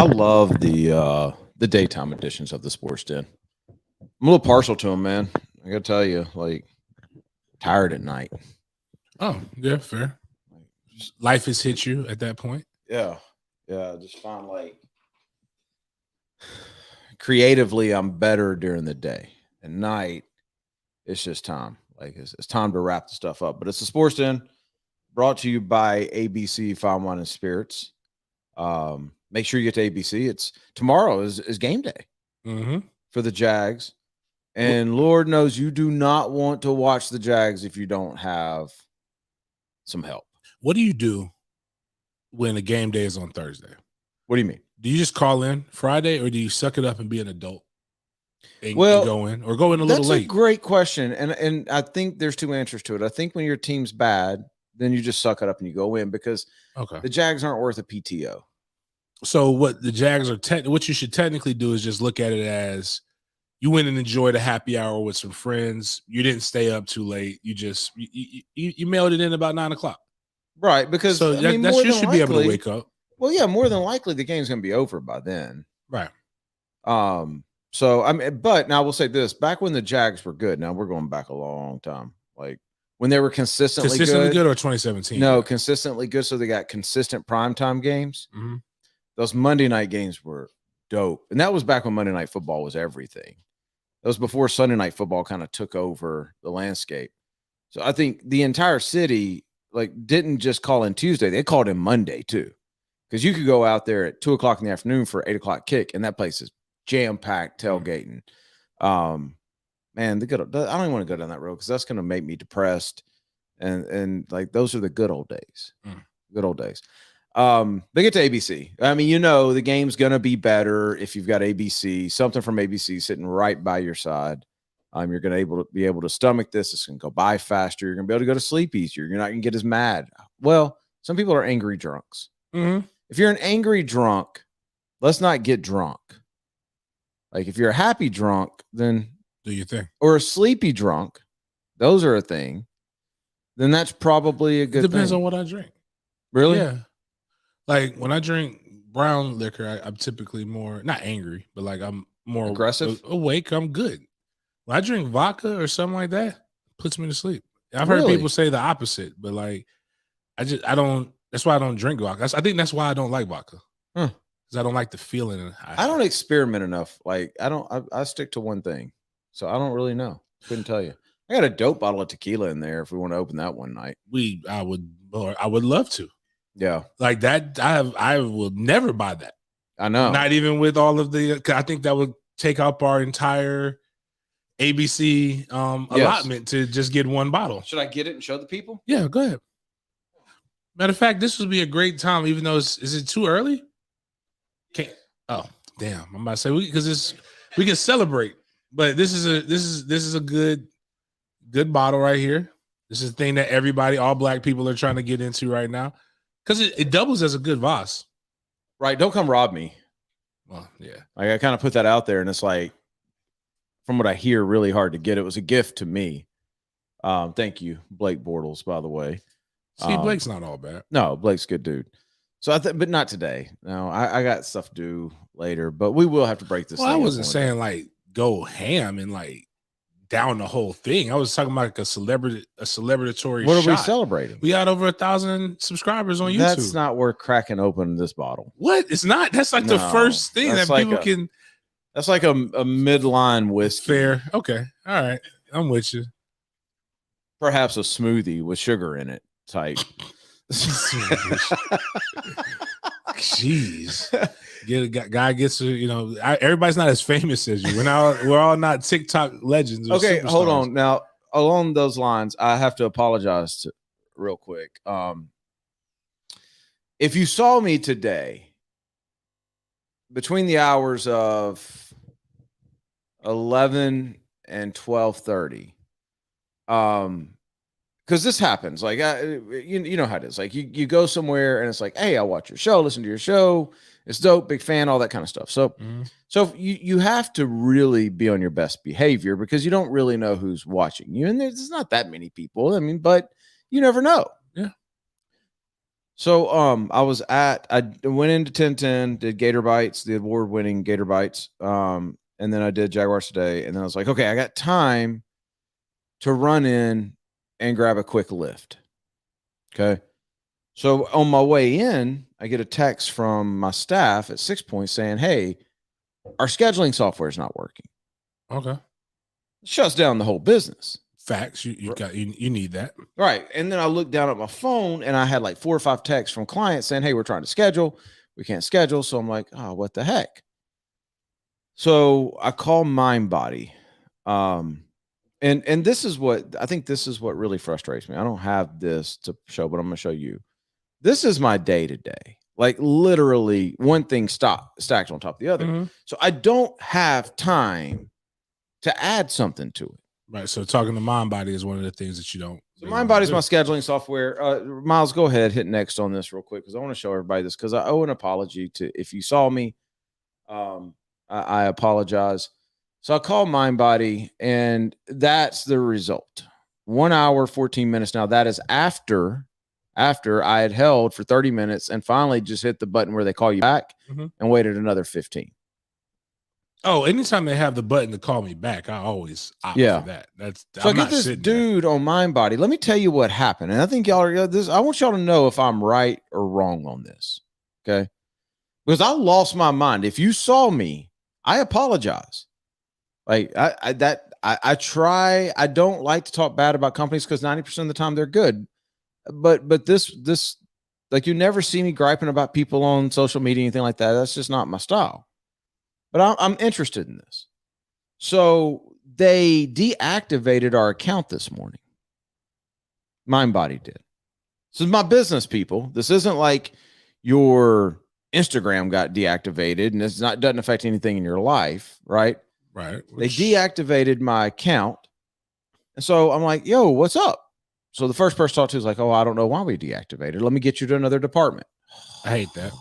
I love the daytime editions of the Sports Den. I'm a little partial to them, man. I gotta tell you, like, tired at night. Oh, yeah, fair. Life has hit you at that point. Yeah. I just find like creatively I'm better during the day. At night, it's just time. Like it's time to wrap the stuff up. But it's the Sports Den brought to you by ABC Fine Wine and Spirits. Make sure you get to ABC. It's tomorrow is game day for the Jags. And Lord knows you do not want to watch the Jags if you don't have some help. What do you do when a game day is on Thursday? What do you mean? Do you just call in Friday, or do you suck it up and be an adult and go in, or go in a little late? That's a great question. And I think there's two answers to it. I think when your team's bad, then you just suck it up and you go in, because the Jags aren't worth a PTO. So what the Jags are what you should technically do is just look at it as you went and enjoyed a happy hour with some friends. You didn't stay up too late. You just you mailed it in about 9 o'clock. Right, because so you should be able to wake up. Well, yeah, more than likely the game's going to be over by then. Right. So I mean, but now I will say this: back when the Jags were good, now we're going back a long time. Like when they were consistently good, or 2017. No, consistently good. So they got consistent primetime games. Those Monday night games were dope, and that was back when Monday Night Football was everything. That was before Sunday Night Football kind of took over the landscape. So I think the entire city didn't just call in Tuesday; they called in Monday too, because you could go out there at 2 o'clock in the afternoon for 8 o'clock kick, and that place is jam-packed tailgating. Man, I don't even want to go down that road because that's going to make me depressed. And like those are the good old days. Good old days. They get to ABC. I mean, the game's going to be better if you've got ABC, something from ABC sitting right by your side. You're going to be able to stomach this. It's going to go by faster. You're going to be able to go to sleep easier. You're not going to get as mad. Well, some people are angry drunks. If you're an angry drunk, let's not get drunk. Like if you're a happy drunk, then do your thing. Or a sleepy drunk, those are a thing. Then that's probably a good thing. Depends on what I drink. Really? Yeah. Like when I drink brown liquor, I'm typically more not angry, but like I'm more aggressive, awake. I'm good. When I drink vodka or something like that, it puts me to sleep. I've heard people say the opposite, but like I don't. That's why I don't drink vodka. I think that's why I don't like vodka. Because I don't like the feeling. I don't experiment enough. Like I stick to one thing, so I don't really know. Couldn't tell you. I got a dope bottle of tequila in there if we want to open that one night. I would love to. Yeah, like that. I will never buy that. I know. Not even with all of the. Cause I think that would take up our entire ABC allotment to just get one bottle. Should I get it and show the people? Yeah, go ahead. Matter of fact, this would be a great time, even though is it too early? Oh, damn! I'm about to say because we can celebrate, but this is a good bottle right here. This is the thing that all black people are trying to get into right now because it doubles as a good Voss. Right? Don't come rob me. Well, yeah. Like I kind of put that out there, and it's like, from what I hear, really hard to get. It was a gift to me. Thank you, Blake Bortles, by the way. See, Blake's not all bad. No, Blake's a good dude. So but not today. No, I got stuff to do later, but we will have to break this. Well, I wasn't saying like go ham and like down the whole thing. I was talking about like a celebratory. What are we celebrating? We got over 1,000 subscribers on YouTube. That's not worth cracking open this bottle. What? It's not. That's like the first thing that people can. That's like a midline whiskey. Fair. Okay. All right. I'm with you. Perhaps a smoothie with sugar in it type. Jeez. Guy gets to, everybody's not as famous as you. We're all not TikTok legends. Okay, superstars. hold on. Now, along those lines, I have to apologize real quick. If you saw me today between the hours of 11 and 12:30, because this happens, like you know how it is. Like you go somewhere and it's like, hey, I'll watch your show, listen to your show. It's dope, big fan, all that kind of stuff. So, so you have to really be on your best behavior because you don't really know who's watching you, and there's not that many people. I mean, but you never know. Yeah. So I went into 1010, did Gator Bites, the award-winning Gator Bites. And then I did Jaguars today. And then I was like, okay, I got time to run in and grab a quick lift. Okay. So on my way in, I get a text from my staff at 6 Points saying, hey, our scheduling software is not working. Okay. It shuts down the whole business. Facts. You need that. Right. And then I looked down at my phone and I had like 4 or 5 texts from clients saying, hey, we're trying to schedule. We can't schedule. So I'm like, oh, what the heck? So I call MindBody. And this is what I think really frustrates me. I don't have this to show, but I'm going to show you. This is my day to day. Like literally one thing stacked on top of the other. Mm-hmm. So I don't have time to add something to it. Right. So talking to MindBody is one of the things that you don't. So MindBody is my scheduling software. Miles, go ahead, hit next on this real quick because I want to show everybody this because I owe an apology to if you saw me. I apologize. So I called MindBody, and that's the result. 1 hour, 14 minutes. Now that is after I had held for 30 minutes and finally just hit the button where they call you back and waited another 15. Oh, anytime they have the button to call me back, I always opt for that. So I get this dude on MindBody. Let me tell you what happened. And I think y'all are this. I want y'all to know if I'm right or wrong on this. Okay. Because I lost my mind. If you saw me, I apologize. Like I try. I don't like to talk bad about companies because 90% of the time they're good. But this like you never see me griping about people on social media, anything like that. That's just not my style. But I'm interested in this. So they deactivated our account this morning. MindBody did. This is my business, people. This isn't like your Instagram got deactivated and doesn't affect anything in your life, right? Right. They deactivated my account. And so I'm like, yo, what's up? So the first person I talked to is like, oh, I don't know why we deactivated. Let me get you to another department. I hate that.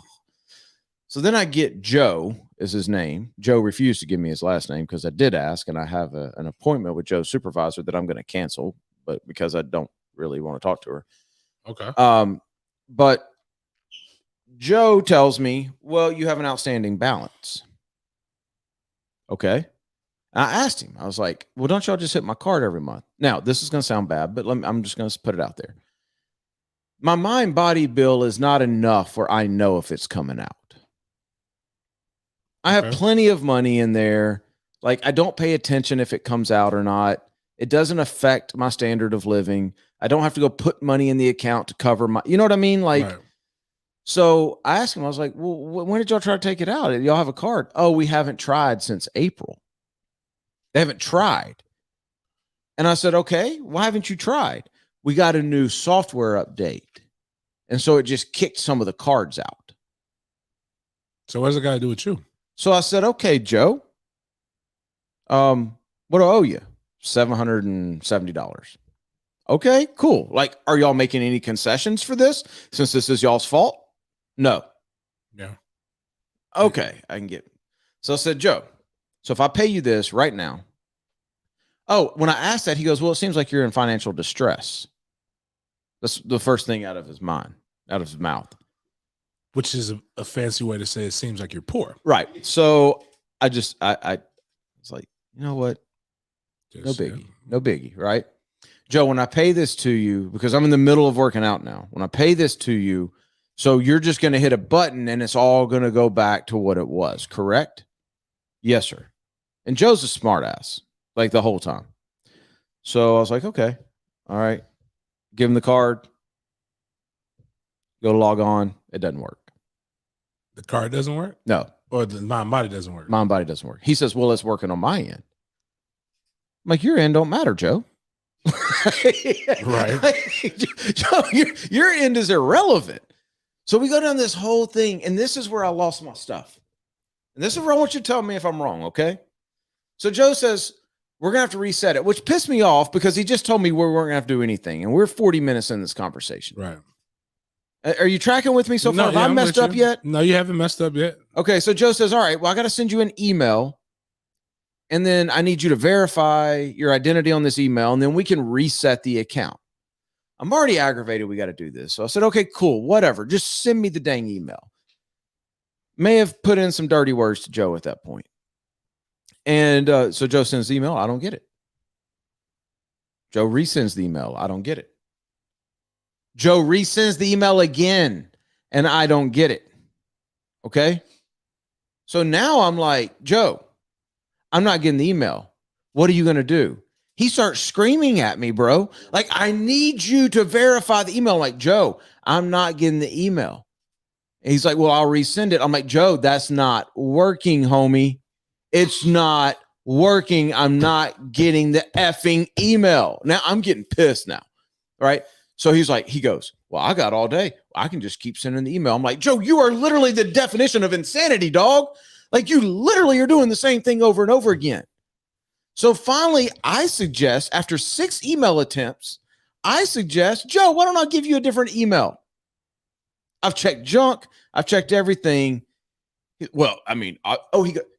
So then I get Joe is his name. Joe refused to give me his last name because I did ask, and I have an appointment with Joe's supervisor that I'm going to cancel, but because I don't really want to talk to her. Okay. But Joe tells me, well, you have an outstanding balance. Okay. And I asked him, I was like, well, don't y'all just hit my card every month? Now, this is going to sound bad, but I'm just going to put it out there. My MindBody bill is not enough where I know if it's coming out. I have plenty of money in there. Like, I don't pay attention if it comes out or not. It doesn't affect my standard of living. I don't have to go put money in the account to cover my, you know what I mean? Like, right. So I asked him, I was like, well, when did y'all try to take it out? Y'all have a card? Oh, we haven't tried since April. They haven't tried. And I said, okay, why haven't you tried? We got a new software update. And so it just kicked some of the cards out. So what does it got to do with you? So I said, okay, Joe, what do I owe you? $770. Okay, cool. Like, are y'all making any concessions for this since this is y'all's fault? No. Yeah. Okay, I can get it. So I said, Joe, so if I pay you this right now. Oh, when I asked that, he goes, well, it seems like you're in financial distress. That's the first thing out of his mind, out of his mouth. Which is a fancy way to say it seems like you're poor. Right. So I was like, you know what? No biggie. No biggie, right? Joe, when I pay this to you, because I'm in the middle of working out now, when I pay this to you, so you're just going to hit a button and it's all going to go back to what it was, correct? Yes, sir. And Joe's a smart ass, like the whole time. So I was like, okay, all right. Give him the card. Go log on. It doesn't work. The card doesn't work? No. Or the MindBody doesn't work? MindBody doesn't work. He says, well, it's working on my end. I'm like, your end don't matter, Joe. Right. Joe, your end is irrelevant. So we go down this whole thing, and this is where I lost my stuff. And this is where I want you to tell me if I'm wrong, okay? So Joe says, we're going to have to reset it, which pissed me off because he just told me we weren't going to have to do anything. And we're 40 minutes in this conversation. Right. Are you tracking with me so far? Have I messed up yet? No, you haven't messed up yet. Okay, so Joe says, all right, well, I got to send you an email. And then I need you to verify your identity on this email, and then we can reset the account. I'm already aggravated. We got to do this. So I said, okay, cool, whatever. Just send me the dang email. May have put in some dirty words to Joe at that point. And so Joe sends the email. I don't get it. Joe resends the email. I don't get it. Joe resends the email again, and I don't get it. Okay? So now I'm like, Joe, I'm not getting the email. What are you going to do? He starts screaming at me, bro. Like, I need you to verify the email. I'm like, Joe, I'm not getting the email. And he's like, well, I'll resend it. I'm like, Joe, that's not working, homie. It's not working. I'm not getting the effing email. Now I'm getting pissed now. Right. So he goes, well, I got all day. I can just keep sending the email. I'm like, Joe, you are literally the definition of insanity, dog. Like, you literally are doing the same thing over and over again. So finally, I suggest, after 6 email attempts, Joe, why don't I give you a different email? I've checked junk. I've checked everything. Well, I mean,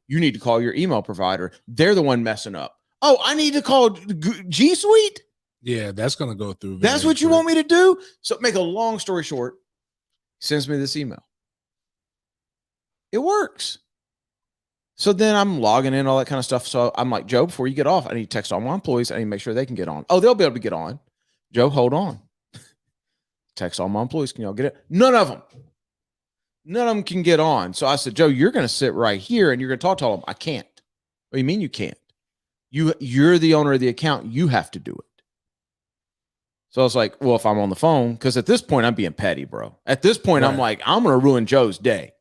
you need to call your email provider. They're the one messing up. Oh, I need to call G Suite? Yeah, that's going to go through. That's what you want me to do? So make a long story short, sends me this email. It works. So then I'm logging in, all that kind of stuff. So I'm like, Joe, before you get off, I need to text all my employees. I need to make sure they can get on. Oh, they'll be able to get on. Joe, hold on. Text all my employees. Can y'all get it? None of them can get on. So I said, Joe, you're going to sit right here and you're going to talk to all of them. I can't. What do you mean you can't? You're the owner of the account. You have to do it. So I was like, well, if I'm on the phone, because at this point I'm being petty, bro. At this point, right. I'm like, I'm going to ruin Joe's day.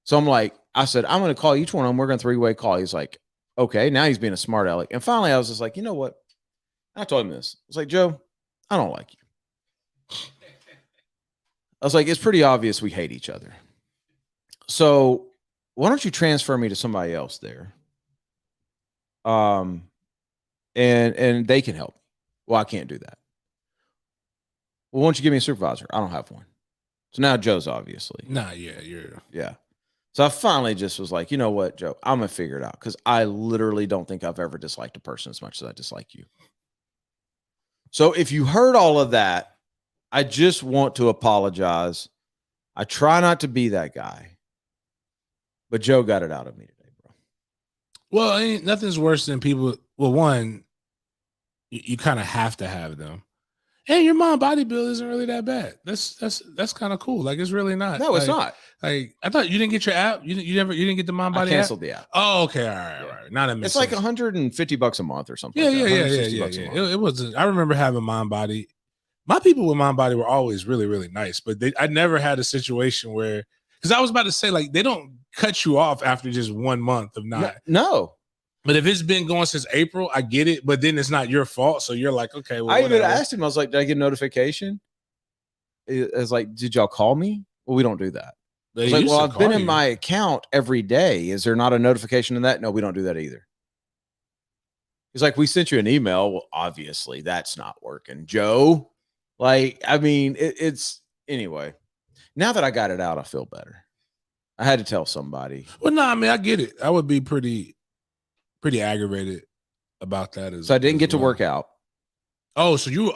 So I'm like, I said, I'm going to call each one of them. We're going to 3-way call. He's like, okay. Now he's being a smart aleck. And finally I was just like, you know what? I told him this. I was like, Joe, I don't like you. I was like, it's pretty obvious we hate each other. So why don't you transfer me to somebody else there? And they can help. Well, I can't do that. Well, why don't you give me a supervisor? I don't have one. So now Joe's obviously. Yeah. So I finally just was like, you know what, Joe, I'm going to figure it out. Because I literally don't think I've ever disliked a person as much as I dislike you. So if you heard all of that, I just want to apologize. I try not to be that guy. But Joe got it out of me today, bro. Well, nothing's worse than people. Well, one, you kind of have to have them. Hey, your mom body bill isn't really that bad. That's kind of cool. Like, it's really not. No, it's not. Like, I thought you didn't get your app. You didn't get the mom body. I canceled the app. Oh, okay, all right. Not a. It's like $150 a month or something. Yeah. It wasn't. I remember having mom body. My people with mom body were always really, really nice, but I never had a situation where, because I was about to say, like, they don't cut you off after just 1 month of not. No. But if it's been going since April, I get it. But then it's not your fault. So you're like, okay. Well, I even asked him, I was like, did I get a notification? It was like, did y'all call me? Well, we don't do that. I was like, well, I've been in my account every day. Is there not a notification in that? No, we don't do that either. He's like, we sent you an email. Well, obviously that's not working, Joe. Like, I mean, it's anyway. Now that I got it out, I feel better. I had to tell somebody. Well, no, I mean, I get it. I would be pretty aggravated about that. So I didn't get to work out. So you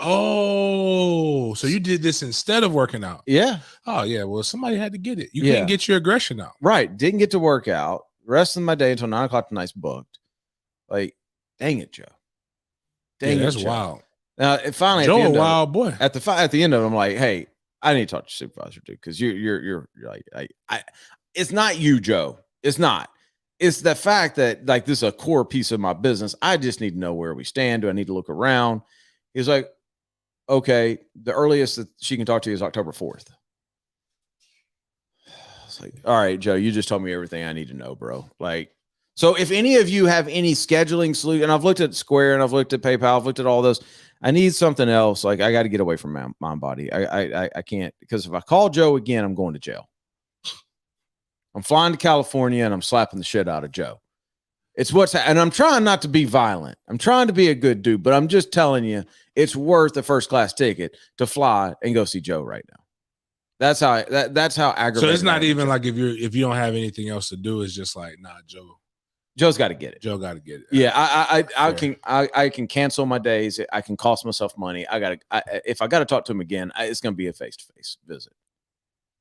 did this instead of working out. Yeah. Oh yeah. Well, somebody had to get it. You can't get your aggression out. Right. Didn't get to work out. The rest of my day until 9:00 tonight's booked. Like, dang it, Joe. Dang it, that's Joe. wild. Now, it finally, Joe, a wild boy. At the end of it, I'm like, hey, I need to talk to your supervisor, dude, because you're like, it's not you, Joe. It's not. It's the fact that, like, this is a core piece of my business. I just need to know where we stand. Do I need to look around? He's like, okay, the earliest that she can talk to you is October 4th. It's like, all right, Joe, you just told me everything I need to know, bro. Like, so if any of you have any scheduling solution, and I've looked at Square and I've looked at PayPal, I've looked at all those. I need something else. Like, I got to get away from my body. I can't, because if I call Joe again, I'm going to jail. I'm flying to California and I'm slapping the shit out of Joe. It's and I'm trying not to be violent. I'm trying to be a good dude, but I'm just telling you, it's worth a first class ticket to fly and go see Joe right now. That's how aggravated. So it's not even like if you don't have anything else to do, it's just like, nah, Joe, Joe's got to get it. Joe got to get it. Yeah, I can cancel my days. I can cost myself money. If I got to talk to him again, it's going to be a face-to-face visit.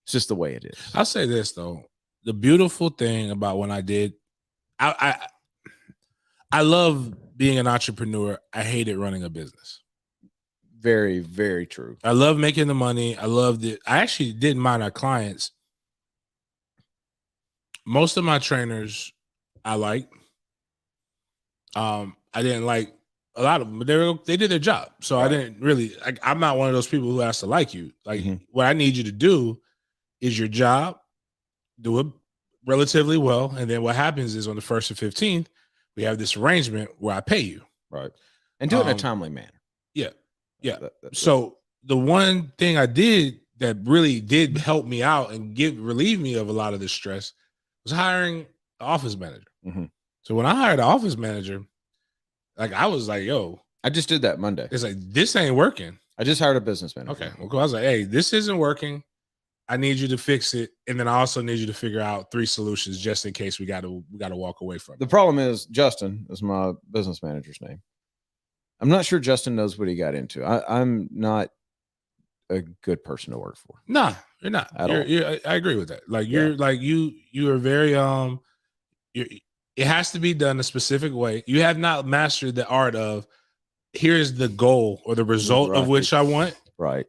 It's just the way it is. I'll say this though: the beautiful thing about when I did, I love being an entrepreneur. I hated running a business. Very, very true. I love making the money. I loved it. I actually didn't mind our clients. Most of my trainers I liked. I didn't like a lot of them, but they did their job. So right. I didn't really, I'm not one of those people who has to like you. Like what I need you to do is your job, do it relatively well. And then what happens is on the 1st and 15th, we have this arrangement where I pay you. Right. And do it in a timely manner. Yeah. Yeah. So the one thing I did that really did help me out and relieve me of a lot of the stress was hiring an office manager. So when I hired an office manager, like I was like, yo. I just did that Monday. It's like, this ain't working. I just hired a business manager. Okay. Well, I was like, hey, this isn't working. I need you to fix it. And then I also need you to figure out 3 solutions just in case we got to walk away from it. The problem is Justin is my business manager's name. I'm not sure Justin knows what he got into. I'm not a good person to work for. Nah, you're not. I agree with that. Like you're like you are very it has to be done a specific way. You have not mastered the art of here's the goal or the result of which I want. Right.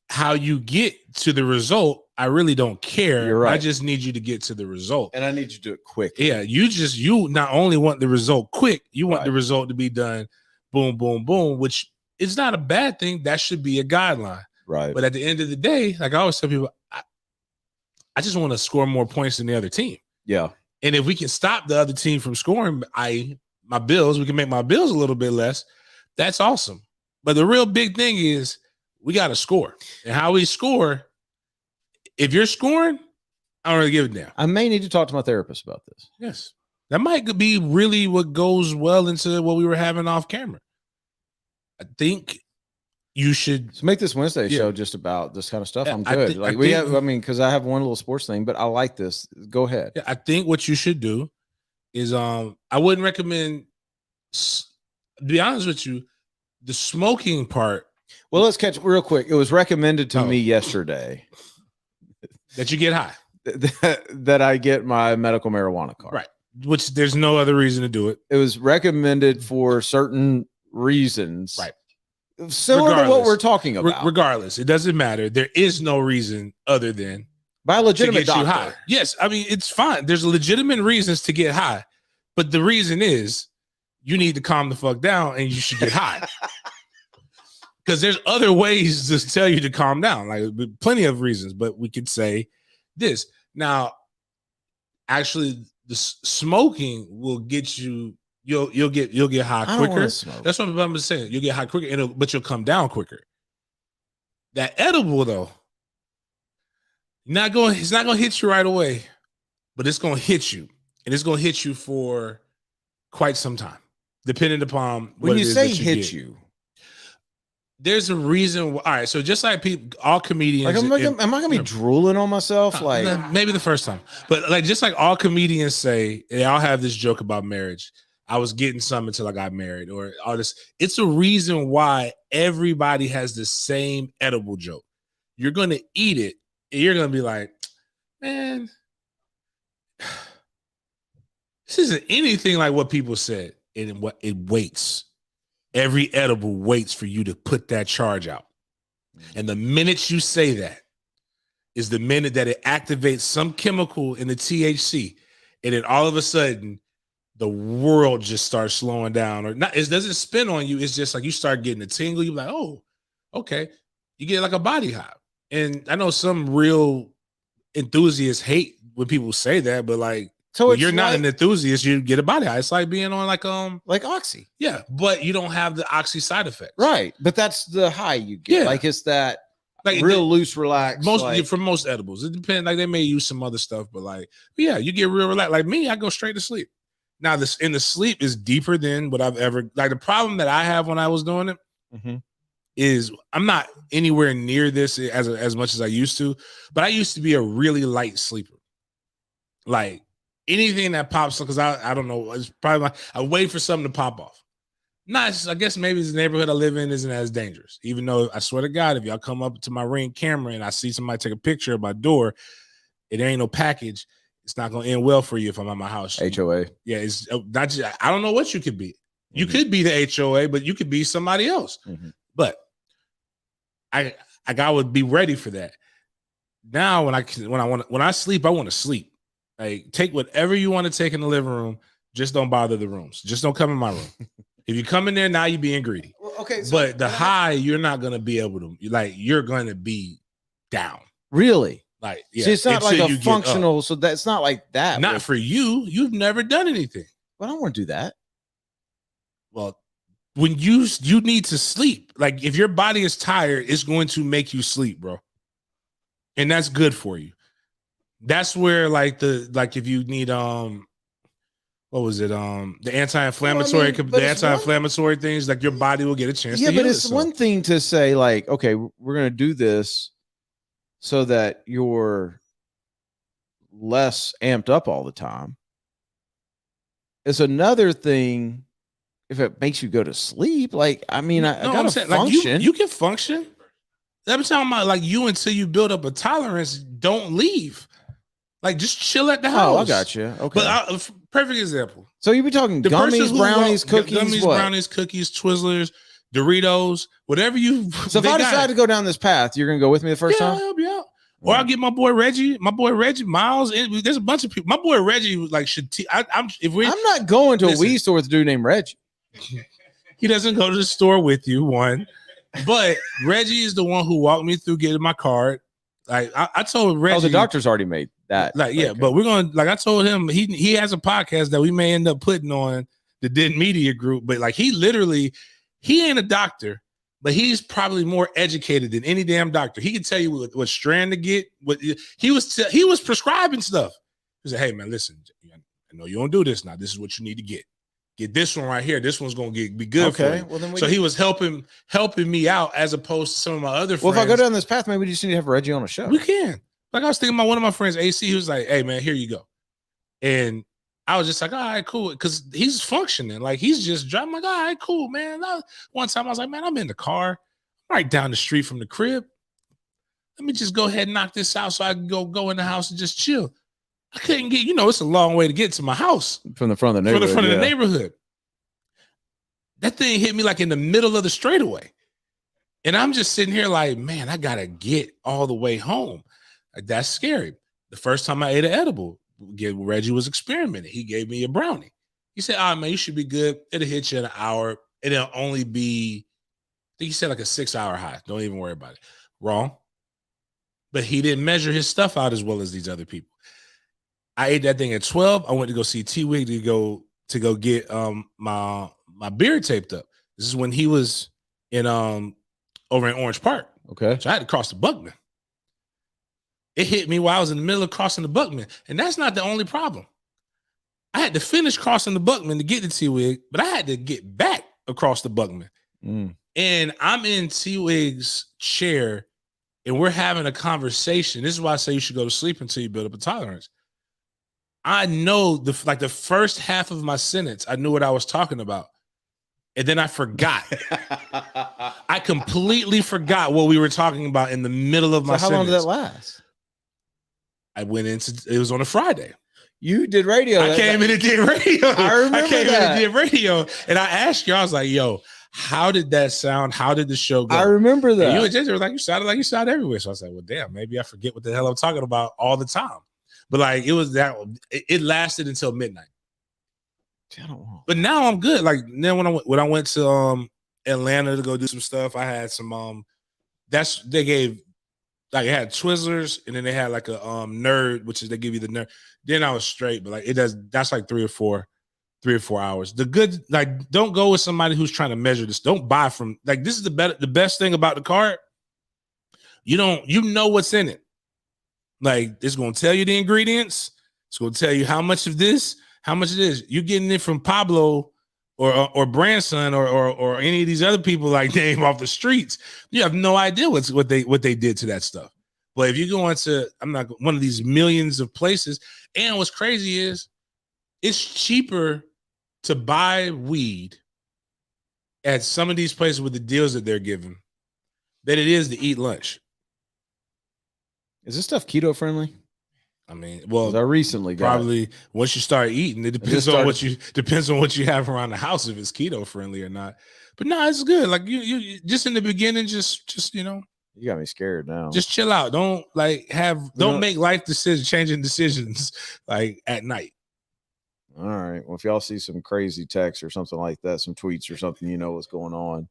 How you get to the result, I really don't care. You're right. I just need you to get to the result. And I need you to do it quick. Yeah. You not only want the result quick, you want the result to be done boom, boom, boom, which is not a bad thing. That should be a guideline. Right. But at the end of the day, like I always tell people, I just want to score more points than the other team. Yeah. And if we can stop the other team from scoring we can make my bills a little bit less. That's awesome. But the real big thing is we got to score. And how we score, if you're scoring, I don't really give a damn. I may need to talk to my therapist about this. Yes. That might be really what goes well into what we were having off camera. I think you should make this Wednesday show just about this kind of stuff. I'm good. Because I have one little sports thing, but I like this. Go ahead. Yeah, I think what you should do is I wouldn't recommend, to be honest with you, the smoking part. Well, let's catch real quick. It was recommended to me yesterday that you get high. That I get my medical marijuana card. Right. Which there's no other reason to do it. It was recommended for certain reasons. Right. Similar to what we're talking about. Regardless, it doesn't matter. There is no reason other than by a legitimate doctor. You high. Yes, I mean it's fine. There's legitimate reasons to get high, but the reason is you need to calm the fuck down and you should get high. Because there's other ways to tell you to calm down, like plenty of reasons. But we could say this now. Actually, the smoking will get you. You'll get high quicker. That's what I'm saying. You'll get high quicker, but you'll come down quicker. That edible though, it's not gonna hit you right away, but it's gonna hit you, and it's gonna hit you for quite some time, depending upon when you say hit you. There's a reason. All right, so just like all comedians, am I gonna be drooling on myself? Like maybe the first time, but like just like all comedians say, they all have this joke about marriage. I was getting some until I got married, or all this. It's a reason why everybody has the same edible joke. You're gonna eat it, and you're gonna be like, man, this isn't anything like what people said. And what it waits. Every edible waits for you to put that charge out. And the minute you say that is the minute that it activates some chemical in the THC. And then all of a sudden, the world just starts slowing down. Or not, it doesn't spin on you. It's just like you start getting a tingle. You're like, oh, okay. You get like a body high. And I know some real enthusiasts hate when people say that, but like, so when you're not an enthusiast, you get a body high. It's like being on like Oxy. Yeah, but you don't have the Oxy side effects. Right. But that's the high you get. Yeah. Like it's that like real loose, relaxed. For most edibles. It depends. Like they may use some other stuff, but yeah, you get real relaxed. Like me, I go straight to sleep. Now this in the sleep is deeper than what I've ever the problem that I have when I was doing it is I'm not anywhere near this as much as I used to, but I used to be a really light sleeper. Like anything that pops up, because I don't know, it's probably I wait for something to pop off. Nice. I guess maybe the neighborhood I live in isn't as dangerous. Even though I swear to God, if y'all come up to my Ring camera and I see somebody take a picture of my door, it ain't no package. It's not gonna end well for you if I'm at my house. HOA. Yeah, it's not just, I don't know what you could be. You could be the HOA, but you could be somebody else. But I would be ready for that. Now when I sleep, I want to sleep. Like, take whatever you want to take in the living room. Just don't bother the rooms. Just don't come in my room. If you come in there, now you're being greedy. Well, okay, so but the high, you're not gonna be able to, like, you're gonna be down. Really? Like, yeah. See, it's not like a functional, so that's not like that. Not for you. You've never done anything. But I don't want to do that. Well, when you need to sleep. Like, if your body is tired, it's going to make you sleep, bro. And that's good for you. That's where, like, if you need what was it? The anti-inflammatory, the anti-inflammatory things, like, your body will get a chance to heal. Yeah, but it's one thing to say, like, okay, we're gonna do this so that you're less amped up all the time. It's another thing if it makes you go to sleep. Like, I mean, I gotta function. Like, you can function. Every time like, you, until you build up a tolerance, don't leave. Like, just chill at the house. Oh, I got you. Okay. But perfect example. So you be talking gummies, brownies, cookies, brownies, cookies, Twizzlers, Doritos, whatever you. So if I decide to go down this path, you're gonna go with me the first time? I'll help you out. Or I'll get my boy Reggie, Miles. There's a bunch of people. My boy Reggie, like, I'm not going to a weed store with a dude named Reggie. He doesn't go to the store with you, one. But Reggie is the one who walked me through getting my card. Like, I told Reggie. Oh, the doctor's already made that. Like, yeah, okay. But we're gonna, like, I told him he has a podcast that we may end up putting on the Den Media Group. But, like, he ain't a doctor, but he's probably more educated than any damn doctor. He can tell you what strand to get. What he was prescribing stuff. He said, "Hey, man, listen, I know you don't do this now. This is what you need to get. Get this one right here. This one's gonna be good for you." Well, then he was helping me out, as opposed to some of my other friends. Well, if I go down this path, maybe we just need to have Reggie on a show. We can. Like, I was thinking about one of my friends, AC. He was like, "Hey, man, here you go," and I was just like, "All right, cool," because he's functioning. Like, he's just driving. Like, "All right, cool, man." One time I was like, "Man, I'm in the car right down the street from the crib. Let me just go ahead and knock this out so I can go in the house and just chill." I couldn't get, it's a long way to get to my house. From the front of the neighborhood. From the front of the neighborhood. That thing hit me like in the middle of the straightaway. And I'm just sitting here like, man, I got to get all the way home. Like, that's scary. The first time I ate an edible, Reggie was experimenting. He gave me a brownie. He said, "Man, you should be good. It'll hit you in an hour. It'll only be," I think he said, like a 6-hour high. Don't even worry about it. Wrong. But he didn't measure his stuff out as well as these other people. I ate that thing at 12. I went to go see T-Wig to go get my beard taped up. This is when he was in over in Orange Park. Okay. So I had to cross the Buckman. It hit me while I was in the middle of crossing the Buckman. And that's not the only problem. I had to finish crossing the Buckman to get to T-Wig, but I had to get back across the Buckman. And I'm in T-Wig's chair and we're having a conversation. This is why I say you should go to sleep until you build up a tolerance. I know the first half of my sentence, I knew what I was talking about. And then I forgot. I completely forgot what we were talking about in the middle of my sentence. How long did that last? I went it was on a Friday. You did radio. I came in and did radio. I remember in and did radio. And I asked you, I was like, "Yo, how did that sound? How did the show go?" I remember that. And you and JJ were like, you sounded everywhere. So I was like, well, damn, maybe I forget what the hell I'm talking about all the time. But, like, it lasted until midnight. I don't know. But now I'm good. Like, then when I went to Atlanta to go do some stuff, I had some they gave, like, it had Twizzlers, and then they had like a nerd, which is they give you the nerd. Then I was straight, but, like, that's like 3 or 4 hours. The good, like, don't go with somebody who's trying to measure this. Don't buy from, like, this is the best thing about the card. You know what's in it. Like, it's going to tell you the ingredients. It's going to tell you how much of this, how much it is. You're getting it from Pablo or Branson or any of these other people, like, name off the streets. You have no idea what they did to that stuff. But if you go into, I'm not one of these millions of places, and what's crazy is it's cheaper to buy weed at some of these places with the deals that they're giving than it is to eat lunch. Is this stuff keto friendly? I mean, well, I recently probably once you start eating, it depends on what you have around the house if it's keto friendly or not. But no, it's good. Like you just in the beginning, just you got me scared now. Just chill out. Don't make life changing decisions like at night. All right. Well, if y'all see some crazy text or something like that, some tweets or something, you know what's going on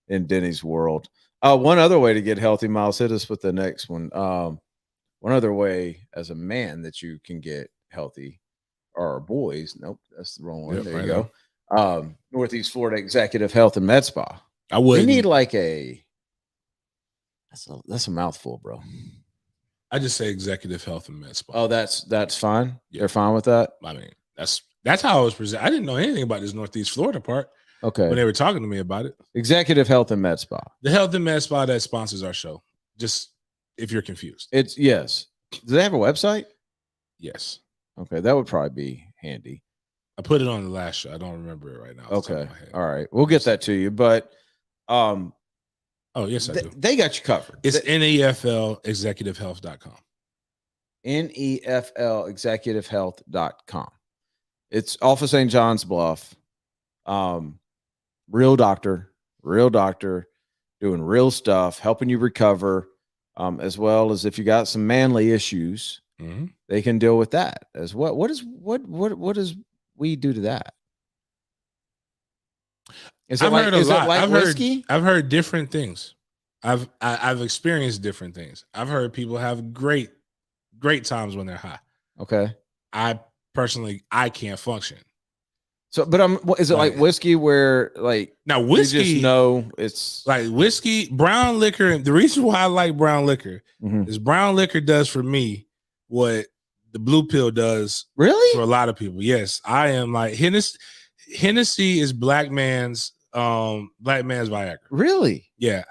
in Denny's world. One other way to get healthy, Miles, hit us with the next one. One other way as a man that you can get healthy are boys. Nope, that's the wrong one. Yep, there you go. Northeast Florida Executive Health and MedSpa. I would need like that's a mouthful, bro. I just say Executive Health and MedSpa. Oh, that's fine. Yeah. They're fine with that. I mean, that's how I was presented. I didn't know anything about this Northeast Florida part. Okay. When they were talking to me about it. Executive Health and MedSpa. The Health and MedSpa that sponsors our show. Just if you're confused. Yes. Do they have a website? Yes. Okay. That would probably be handy. I put it on the last show. I don't remember it right now. Okay. All right. We'll get that to you. But oh, yes, I do. They got you covered. It's NEFL ExecutiveHealth.com. NEFL ExecutiveHealth.com. It's off of St. John's Bluff. Real doctor doing real stuff, helping you recover, as well as if you got some manly issues, they can deal with that as well. What does we do to that? Is it whiskey? I've heard different things. I've experienced different things. I've heard people have great times when they're high. Okay. I personally can't function. So, but is it like whiskey where now whiskey? You just know it's like whiskey, brown liquor. The reason why I like brown liquor is brown liquor does for me what the blue pill does. Really? For a lot of people. Yes, I am like Hennessy is black man's Viagra. Really? Yeah.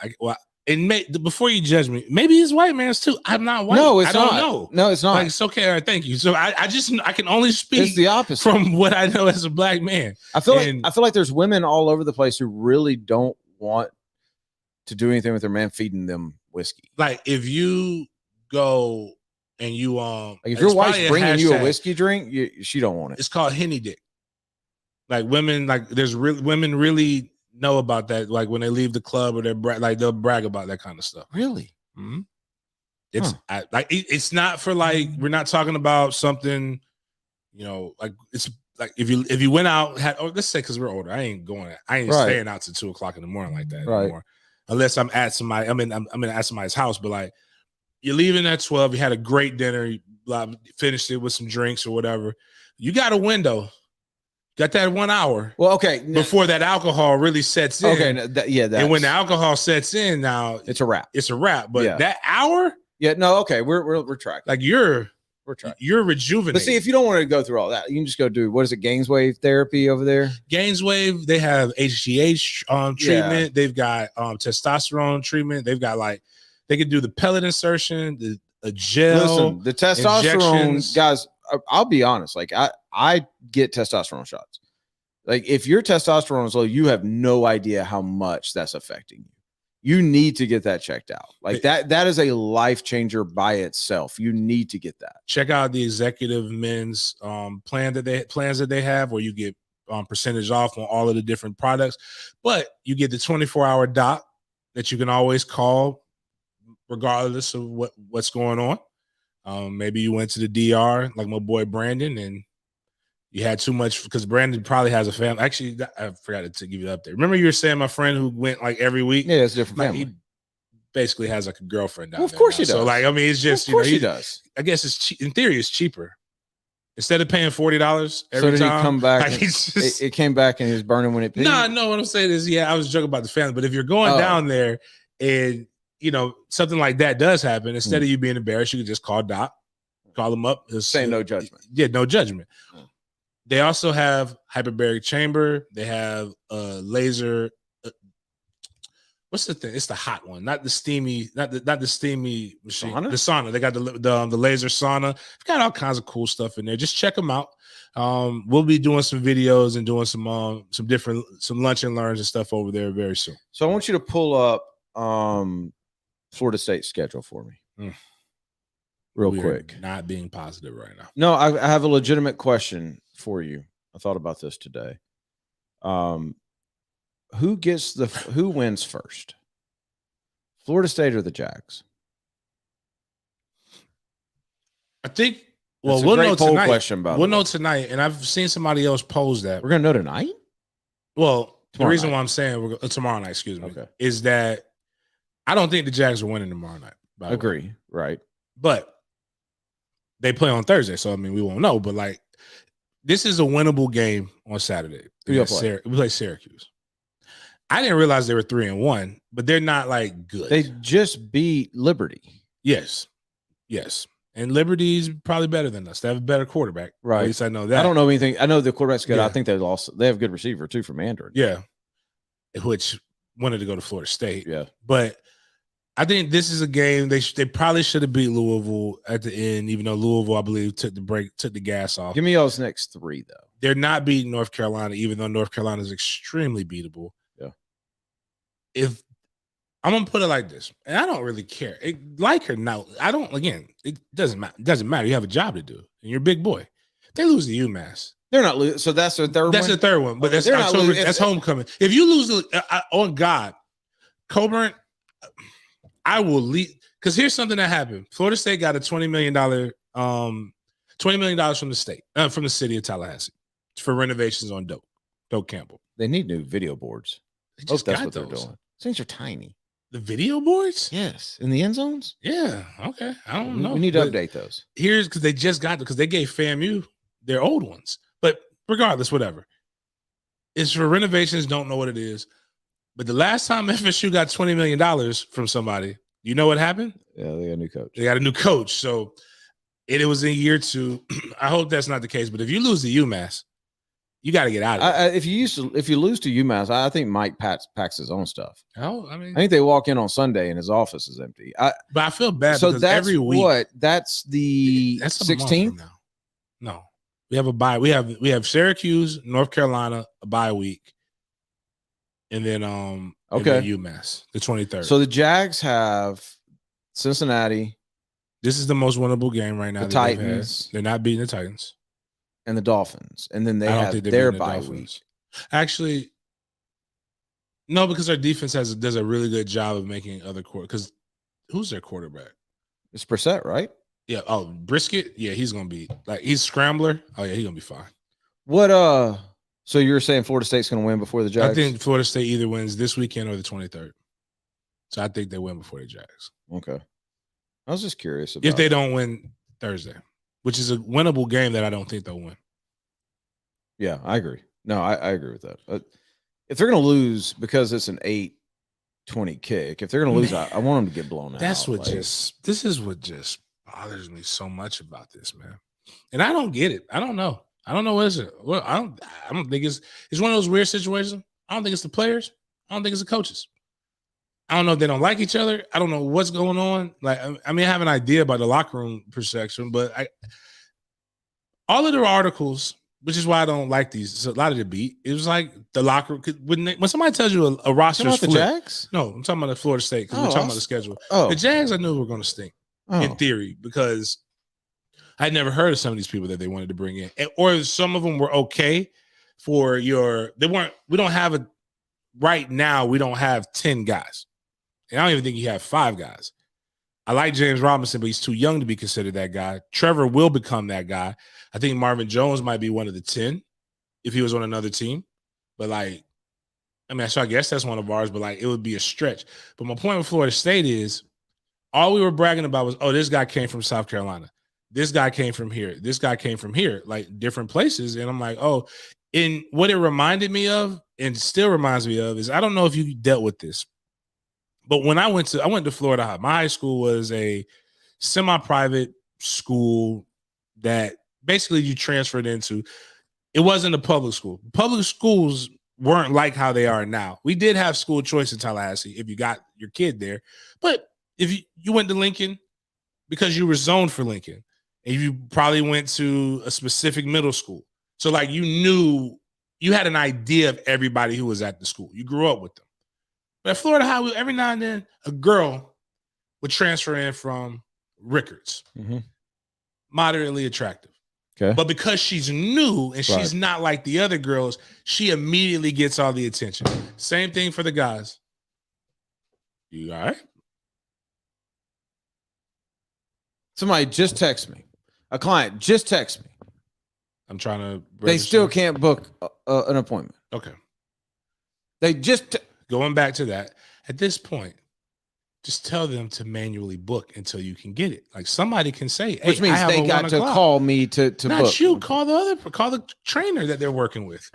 Before you judge me, maybe it's white man's too. I'm not white. No, it's not. I don't know. No, it's not. Like, it's okay. All right, thank you. So I can only speak. It's the opposite from what I know as a black man. I feel like there's women all over the place who really don't want to do anything with their man feeding them whiskey. Like if you go and you like if your wife's bringing you a whiskey drink, she don't want it. It's called Henny Dick. Like women, women really know about that. Like when they leave the club or they'll brag about that kind of stuff. Really? Mm-hmm. It's not for we're not talking about something, it's like if you went out, let's say because we're older, I ain't staying out till 2 o'clock in the morning like that anymore. Unless I'm at somebody, I'm at somebody's house, but you're leaving at 12, you had a great dinner, you finished it with some drinks or whatever. You got a window. Got that 1 hour. Well, okay. Before that alcohol really sets in. Okay. And when the alcohol sets in, now it's a wrap. It's a wrap. But that hour. Yeah. No. Okay. We're tracking. Like you're rejuvenated. But see, if you don't want to go through all that, you can just go do what is it? Gainswave Therapy over there. Gainswave. They have HGH treatment. Yeah. They've got testosterone treatment. They've got they could do the pellet insertion, a gel. Listen, the testosterone guys. I'll be honest. I get testosterone shots. If your testosterone is low, you have no idea how much that's affecting you. You need to get that checked out. That is a life changer by itself. You need to get that. Check out the Executive Men's plans that they have, where you get percentage off on all of the different products, but you get the 24-hour doc that you can always call regardless of what's going on. Maybe you went to the DR like my boy Brandon and you had too much, because Brandon probably has a family. Actually, I forgot to give you the update. Remember you were saying my friend who went every week? Yeah, it's a different family. He basically has a girlfriend down there. Of course he does. So it's just, of course he does. I guess it's in theory it's cheaper. Instead of paying $40 every time. So did he come back? It came back and he was burning when it peaked? No, what I'm saying is, I was joking about the family. But if you're going down there and, something like that does happen, instead of you being embarrassed, you could just call Doc, call him up. Say no judgment. Yeah, no judgment. They also have hyperbaric chamber. They have laser. what's the thing? It's the hot one, not the steamy, not the steamy machine. Sauna? The sauna. They got the laser sauna. They've got all kinds of cool stuff in there. Just check them out. We'll be doing some videos and doing some lunch and learns and stuff over there very soon. So I want you to pull up Florida State schedule for me. Real quick. Not being positive right now. No, I have a legitimate question for you. I thought about this today. Who wins first? Florida State or the Jags? I think. Well, we'll know tonight. Question about we'll know tonight, and I've seen somebody else pose that. We're gonna know tonight. Well, the reason why I'm saying tomorrow night, excuse me, is that I don't think the Jags are winning tomorrow night. Agree, right? But they play on Thursday, so I mean we won't know. But like, this is a winnable game on Saturday. We play Syracuse. I didn't realize they were 3-1, but they're not like good. They just beat Liberty. Yes. And Liberty's probably better than us. They have a better quarterback. Right. At least I know that. I don't know anything. I know the quarterback's good. Yeah. I think they have a good receiver too from Mandarin. Yeah. Which wanted to go to Florida State. Yeah. But I think this is a game they probably should have beat Louisville at the end, even though Louisville, I believe, took the gas off. Give me y'all's next three, though. They're not beating North Carolina, even though North Carolina is extremely beatable. Yeah. If I'm gonna put it like this, and I don't really care, like or not. I don't. Again, it doesn't matter. It doesn't matter. You have a job to do, and you're a big boy. They lose to UMass. They're not losing. So that's their third one. That's the third one, but that's October. That's homecoming. If you lose, on God, Coburn, I will leave. Because here's something that happened. Florida State got a $20 million from the state, from the city of Tallahassee, for renovations on Doak Campbell. They need new video boards. That's what they're doing. Things are tiny. The video boards? Yes. In the end zones? Yeah. Okay. I don't know. We need to update those. Here's because they just got because they gave FAMU their old ones. But regardless, whatever. It's for renovations, don't know what it is. But the last time FSU got $20 million from somebody, you know what happened? Yeah, they got a new coach. They got a new coach. So it was in year 2. I hope that's not the case. But if you lose to UMass, you got to get out of it. If you lose to UMass, I think Mike packs his own stuff. Oh, I think they walk in on Sunday and his office is empty. But I feel bad so because that's every week. That's the 16th. No, we have a bye. We have Syracuse, North Carolina, a bye week, and then UMass the 23rd. So the Jags have Cincinnati. This is the most winnable game right now. The Titans. They're not beating the Titans. And the Dolphins, and then they have their bye week. Actually, no, because our defense does a really good job of making other because who's their quarterback? It's Brissett, right? Yeah. Oh, Brisket. Yeah, he's gonna be he's scrambler. Oh yeah, he's gonna be fine. What? So you're saying Florida State's gonna win before the Jags? I think Florida State either wins this weekend or the 23rd. So I think they win before the Jags. Okay. I was just curious about if they don't win Thursday, which is a winnable game that I don't think they'll win. Yeah, I agree. No, I agree with that. But if they're going to lose because it's an 8-20 kick, if they're going to lose, I want them to get blown out. This is what just bothers me so much about this, man. And I don't get it. I don't know. I don't know what is it. Well, I don't think it's one of those weird situations. I don't think it's the players. I don't think it's the coaches. I don't know if they don't like each other. I don't know what's going on. Like, I mean, I have an idea about the locker room perception, but all of their articles, which is why I don't like these. It's a lot of the beat. It was like the locker room. When somebody tells you a roster is the Jags? No, I'm talking about the Florida State because we're talking about the schedule. Oh. The Jags, I knew were going to stink in theory because I'd never heard of some of these people that they wanted to bring in, or some of them were okay for your. They weren't. We don't have a right now. We don't have 10 guys. And I don't even think you have 5 guys. I like James Robinson, but he's too young to be considered that guy. Trevor will become that guy. I think Marvin Jones might be one of the 10 if he was on another team. But I guess that's one of ours, but it would be a stretch. But my point with Florida State is all we were bragging about was, this guy came from South Carolina. This guy came from here. This guy came from here, different places. And I'm like, and what it reminded me of and still reminds me of is, I don't know if you dealt with this. But when I went to Florida High. My high school was a semi-private school that basically you transferred into. It wasn't a public school. Public schools weren't like how they are now. We did have school choice in Tallahassee if you got your kid there. But if you went to Lincoln because you were zoned for Lincoln, and you probably went to a specific middle school. So like you knew, you had an idea of everybody who was at the school. You grew up with them. But at Florida High, every now and then a girl would transfer in from Rickards. Moderately attractive. Okay. But because she's new and she's not like the other girls, she immediately gets all the attention. Same thing for the guys. You all right? Somebody just text me. A client just text me. I'm trying to. They still can't book an appointment. Okay. They just going back to that. At this point, just tell them to manually book until you can get it. Like somebody can say, hey, which means they got to call me to not book. You call the trainer that they're working with.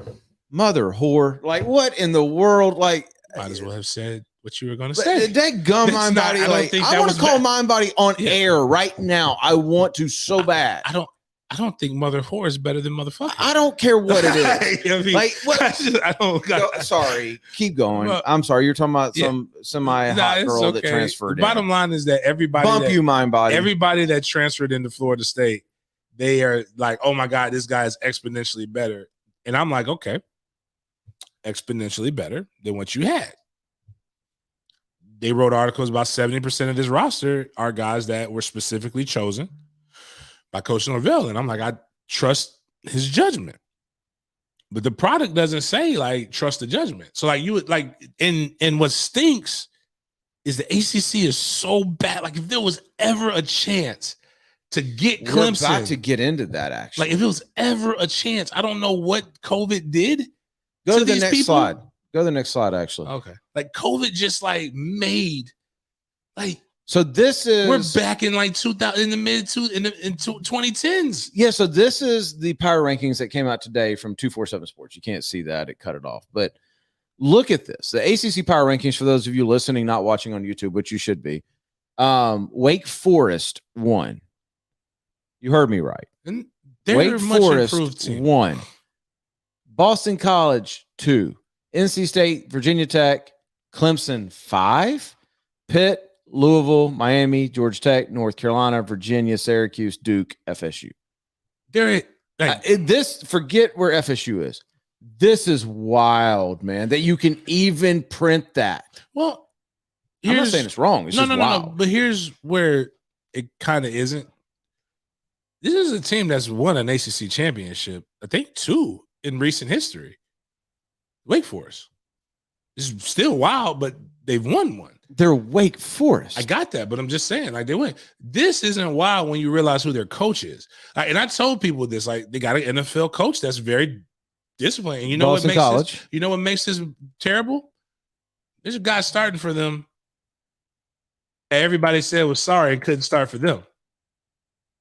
Mother whore. Like what in the world? Like might as well have said what you were going to say. That gum mind body. I want to call mind body on air right now. I want to so bad. I don't think mother whore is better than motherfucker. I don't care what it is. I mean, like what? I don't. Sorry, keep going. I'm sorry. You're talking about some semi-hot girl that transferred. The bottom line is that everybody mind body. Everybody that transferred into Florida State, they are like, oh my God, this guy is exponentially better. And I'm like, okay, exponentially better than what you had. They wrote articles about 70% of this roster are guys that were specifically chosen by Coach Norvell. And I'm like, I trust his judgment. But the product doesn't say like trust the judgment. So like you would like and what stinks is the ACC is so bad. Like if there was ever a chance to get Clemson, we're about to get into that actually. Like if it was ever a chance, I don't know what COVID did. Go to the next slide. Go to the next slide, actually. Okay. Like COVID just like made like so this is we're back in like 2000 in the mid 2010s. Yeah, so this is the power rankings that came out today from 247 Sports. You can't see that, it cut it off. But look at this. The ACC power rankings for those of you listening, not watching on YouTube, which you should be. Wake Forest won. You heard me right. And Wake Forest won. Boston College 2. NC State, Virginia Tech, Clemson 5, Pitt, Louisville, Miami, Georgia Tech, North Carolina, Virginia, Syracuse, Duke, FSU. Forget where FSU is. This is wild, man, that you can even print that. Well, I'm not saying it's wrong. It's just wild. No. But here's where it kind of isn't. This is a team that's won an ACC championship, I think 2 in recent history. Wake Forest. It's still wild, but they've won one. They're Wake Forest. I got that, but I'm just saying, like they win. This isn't wild when you realize who their coach is. And I told people this, like they got an NFL coach that's very disciplined. And you know Boston College. You know what makes this terrible? There's a guy starting for them. Everybody said was sorry and couldn't start for them.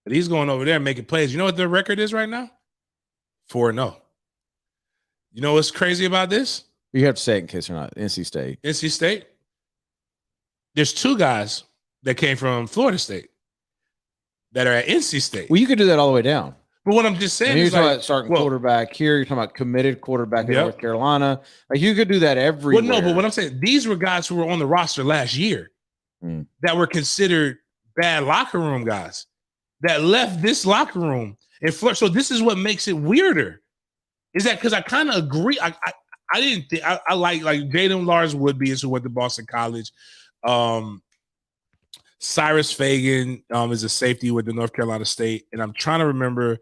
But he's going over there and making plays. You know what their record is right now? 4-0. You know what's crazy about this? You have to say it in case you're not. NC State. NC State. There's 2 guys that came from Florida State that are at NC State. Well, you could do that all the way down. But what I'm just saying is you're talking about starting quarterback here. You're talking about committed quarterback in North Carolina. Like you could do that everywhere. Well, no, but what I'm saying, these were guys who were on the roster last year that were considered bad locker room guys that left this locker room. So this is what makes it weirder. Is that because I kind of agree. I didn't think I like Jaden Lars Woodby is who went to Boston College. Cyrus Fagin is a safety with the North Carolina State, and I'm trying to remember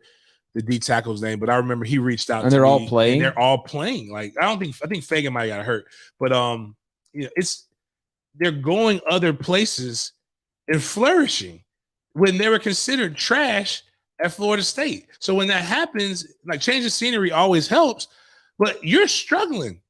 the D tackle's name, but I remember he reached out. And they're all playing. They're all playing. Like I think Fagin might have got hurt, but they're going other places and flourishing when they were considered trash at Florida State. So when that happens, like changing scenery always helps, but you're struggling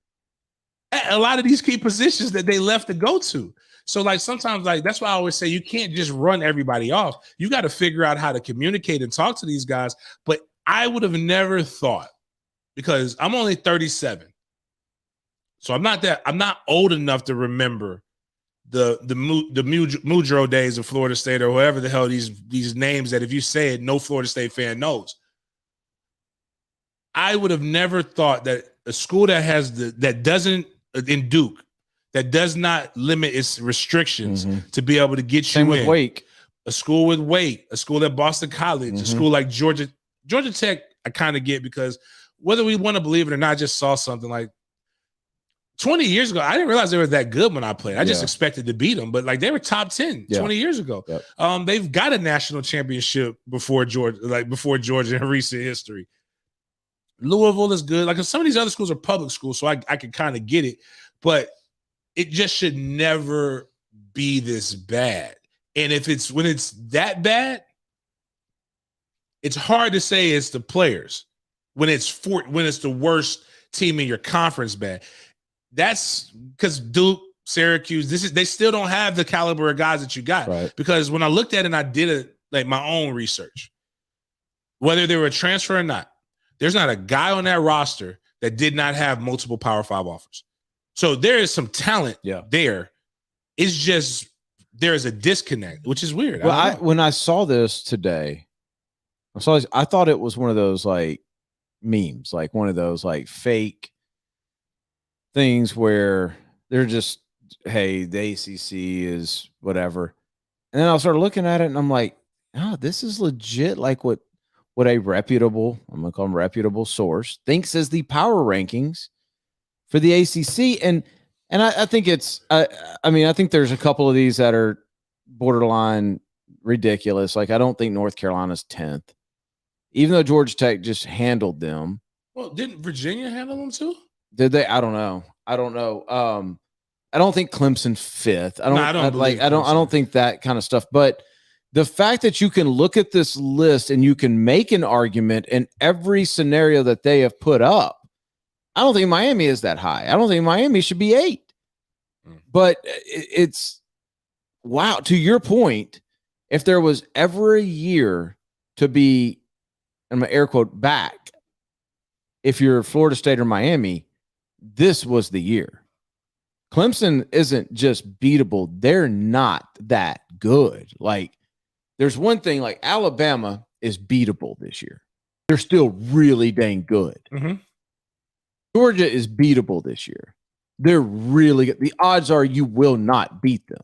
at a lot of these key positions that they left to go to. So like sometimes like that's why I always say you can't just run everybody off. You got to figure out how to communicate and talk to these guys. But I would have never thought, because I'm only 37. So I'm not old enough to remember the Mudro days of Florida State or whatever the hell these names that if you say it, no Florida State fan knows. I would have never thought that a school that has that doesn't in Duke that does not limit its restrictions to be able to get Same you with in. Wake. A school with Wake, a school at Boston College, a school like Georgia Tech. I kind of get because whether we want to believe it or not, I just saw something like 20 years ago. I didn't realize they were that good when I played. I just expected to beat them, but like they were top 10 20 years ago. Yep. They've got a national championship before Georgia in recent history. Louisville is good. Like some of these other schools are public schools, so I can kind of get it, but it just should never be this bad. And when it's that bad, it's hard to say it's the players. When it's the worst team in your conference bad. That's because Duke, Syracuse, they still don't have the caliber of guys that you got. Right. Because when I looked at it and I did my own research, whether they were a transfer or not, there's not a guy on that roster that did not have multiple Power 5 offers. So there is some talent there. It's just there is a disconnect, which is weird. Well, when I saw this today, I thought it was one of those like memes, like one of those like fake things where they're just, hey, the ACC is whatever. And then I started looking at it and I'm like, oh, this is legit like what a reputable, I'm going to call them reputable source thinks is the power rankings for the ACC. And I think it's, I think there's a couple of these that are borderline ridiculous. Like, I don't think North Carolina's 10th, even though Georgia Tech just handled them. Well, didn't Virginia handle them too? Did they? I don't know. I don't think Clemson 5th. I don't think that kind of stuff. But the fact that you can look at this list and you can make an argument in every scenario that they have put up, I don't think Miami is that high. I don't think Miami should be 8. But it's wow. To your point, if there was ever a year to be, I'm going to air quote, back, if you're Florida State or Miami, this was the year. Clemson isn't just beatable. They're not that good. Like, there's one thing, like Alabama is beatable this year. They're still really dang good. Georgia is beatable this year. They're really good. The odds are you will not beat them.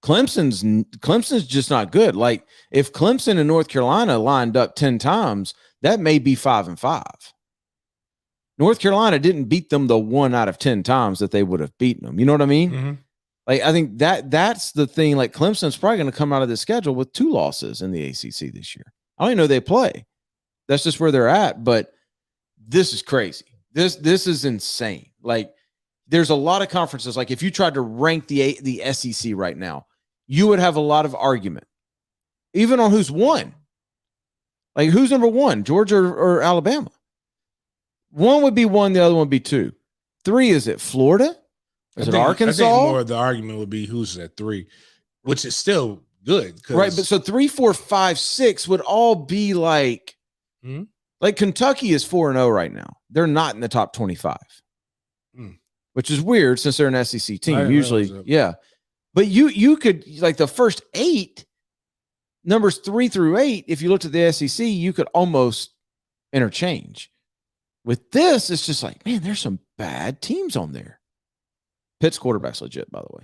Clemson's just not good. Like, if Clemson and North Carolina lined up 10 times, that may be 5-5. North Carolina didn't beat them the 1 out of 10 times that they would have beaten them. You know what I mean? Like, I think that's the thing. Like, Clemson's probably going to come out of the schedule with 2 losses in the ACC this year. I don't even know they play. That's just where they're at. But this is crazy. This is insane. Like, there's a lot of conferences. Like, if you tried to rank the SEC right now, you would have a lot of argument, even on who's won. Like, who's number 1, Georgia or Alabama? 1 would be 1, the other one would be 2. 3, is it Florida? Is it Arkansas? I think more of the argument would be who's at 3, which is still good. Right, but so 3, 4, 5, 6 would all be like, like Kentucky is 4-0 right now. They're not in the top 25, which is weird since they're an SEC team. Usually, yeah. But you could, like, the first 8, numbers 3 through 8, if you looked at the SEC, you could almost interchange. With this, it's just like, man, there's some bad teams on there. Pitt's quarterback's legit, by the way.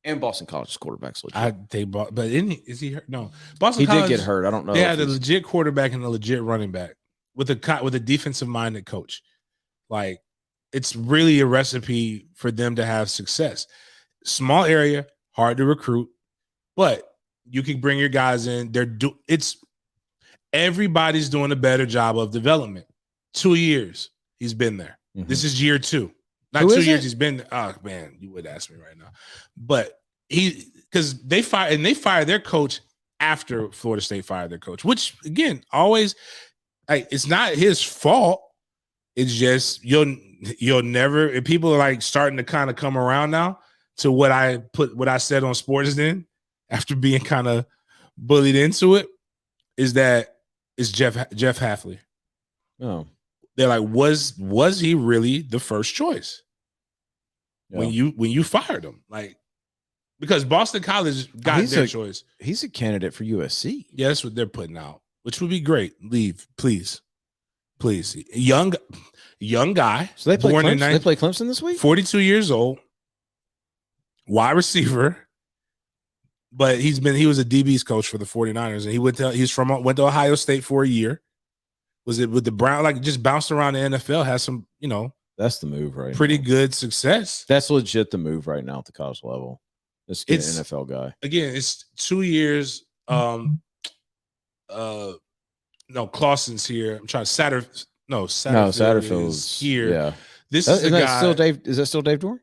And Boston College's quarterback's legit. Is he hurt? No. Boston College did get hurt. I don't know. They had a legit quarterback and a legit running back with a defensive-minded coach. Like, it's really a recipe for them to have success. Small area, hard to recruit, but you can bring your guys in. Everybody's doing a better job of development. 2 years he's been there. This is year 2. Not 2 years he's been. Oh man, you would ask me right now. But because they fired their coach after Florida State fired their coach, which again, always, like, it's not his fault. It's just you'll never. And people are like starting to kind of come around now to what I said on sportsden after being kind of bullied into it. Is that it's Jeff Hafley. Oh. They're like, was he really the first choice when you fired him? Like, because Boston College got their choice. He's a candidate for USC. Yeah, that's what they're putting out, which would be great. Leave, please. Please, young guy. So they play born Clemson. in They play Clemson this week. 42 years old, wide receiver. But he was a DB's coach for the 49ers, and he went to Ohio State for a year. Was it with the Brown? Like just bounced around the NFL, has some, that's the move right pretty now. good success. That's legit the move right now at the college level. Let's get an NFL guy. Again, it's 2 years. No, Clausen's here. I'm trying Satterfield's here. Yeah. This is the guy. Is that still Dave Dorn?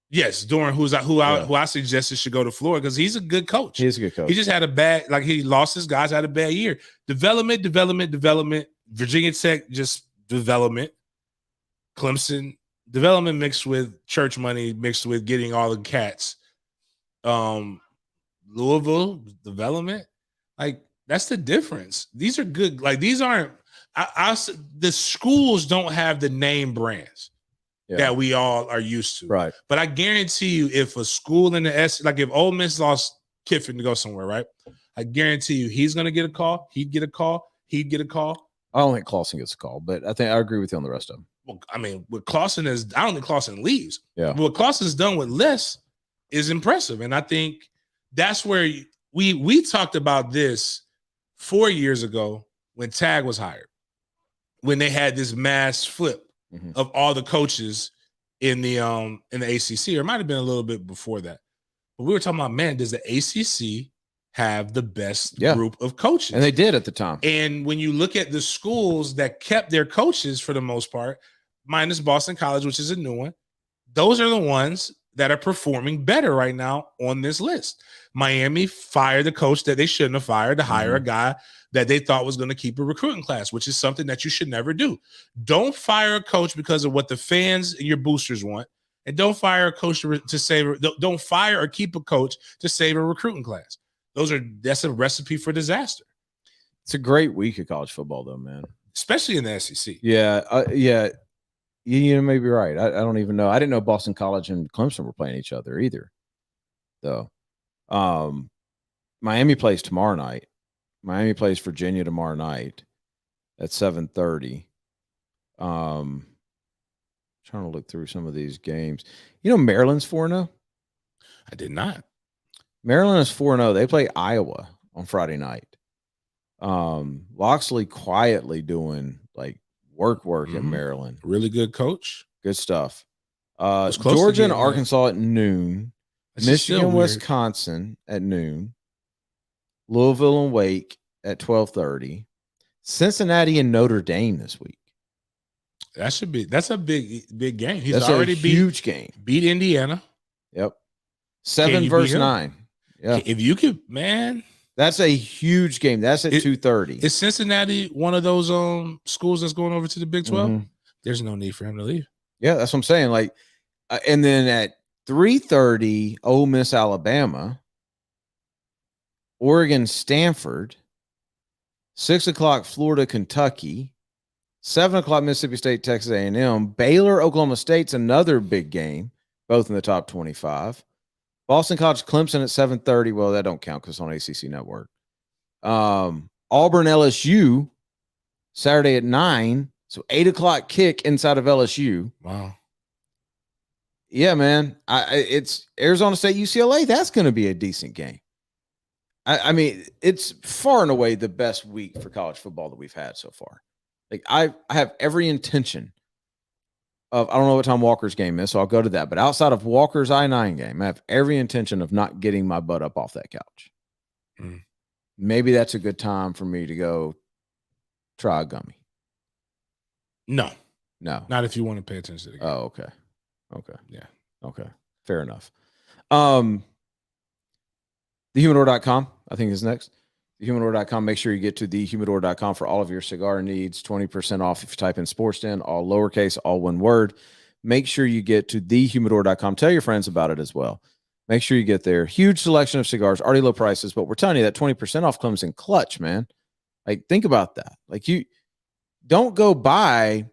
Yes, Dorn, who I suggested should go to Florida because he's a good coach. He's a good coach. He just had he lost his guys, had a bad year. Development. Virginia Tech, just development. Clemson, development mixed with church money, mixed with getting all the cats. Louisville, development. Like, that's the difference. These are good. Like, these aren't the schools don't have the name brands that we all are used to. Right. But I guarantee you, if a school in the S, like if Ole Miss lost Kiffin to go somewhere, right? I guarantee you he's going to get a call. He'd get a call. I don't think Clausen gets a call, but I agree with you on the rest of them. Well, I mean, what Clausen is, I don't think Clausen leaves. Yeah. What Clausen's done with Les is impressive. And I think that's where we talked about this 4 years ago when Tag was hired, when they had this mass flip of all the coaches in the ACC, or it might have been a little bit before that. But we were talking about, man, does the ACC have the best group of coaches? And they did at the time. And when you look at the schools that kept their coaches for the most part, minus Boston College, which is a new one, those are the ones that are performing better right now on this list. Miami fired the coach that they shouldn't have fired to hire a guy that they thought was going to keep a recruiting class, which is something that you should never do. Don't fire a coach because of what the fans and your boosters want. And don't fire a coach to save. Don't fire or keep a coach to save a recruiting class. That's a recipe for disaster. It's a great week of college football, though, man. Especially in the SEC. Yeah. You may be right. I don't even know. I didn't know Boston College and Clemson were playing each other either, though. Miami plays tomorrow night. Miami plays Virginia tomorrow night at 7:30. Trying to look through some of these games. Maryland's 4-0. I did not. Maryland is 4-0. They play Iowa on Friday night. Loxley quietly doing like work at Maryland. Really good coach. Good stuff. Georgia and Arkansas at noon. Michigan, Wisconsin at noon. Louisville and Wake at 12:30. Cincinnati and Notre Dame this week. That's a big game. He's That's already a huge game. Beat Indiana. Yep. 7 versus 9. Yeah. If you could, man. That's a huge game. That's at 2:30. Is Cincinnati one of those schools that's going over to the Big 12? There's no need for him to leave. Yeah, that's what I'm saying. Like, and then at 3:30, Ole Miss, Alabama, Oregon, Stanford, 6 o'clock, Florida, Kentucky, 7 o'clock, Mississippi State, Texas A&M, Baylor, Oklahoma State's another big game, both in the top 25. Boston College, Clemson at 7:30. Well, that don't count because it's on ACC Network. Auburn, LSU, Saturday at 9. So 8 o'clock kick inside of LSU. Wow. Yeah, man. It's Arizona State, UCLA. That's going to be a decent game. I mean, it's far and away the best week for college football that we've had so far. Like, I have every intention of, I don't know what time Walker's game is, so I'll go to that. But outside of Walker's I-9 game, I have every intention of not getting my butt up off that couch. Maybe that's a good time for me to go try a gummy. No. Not if you want to pay attention to the game. Oh, okay. Yeah. Okay. Fair enough. TheHumidor.com, I think, is next. TheHumidor.com. Make sure you get to TheHumidor.com for all of your cigar needs. 20% off if you type in sportsden, all lowercase, all one word. Make sure you get to TheHumidor.com. Tell your friends about it as well. Make sure you get there. Huge selection of cigars, already low prices, but we're telling you that 20% off comes in clutch, man. Like, think about that. Like, you don't go buy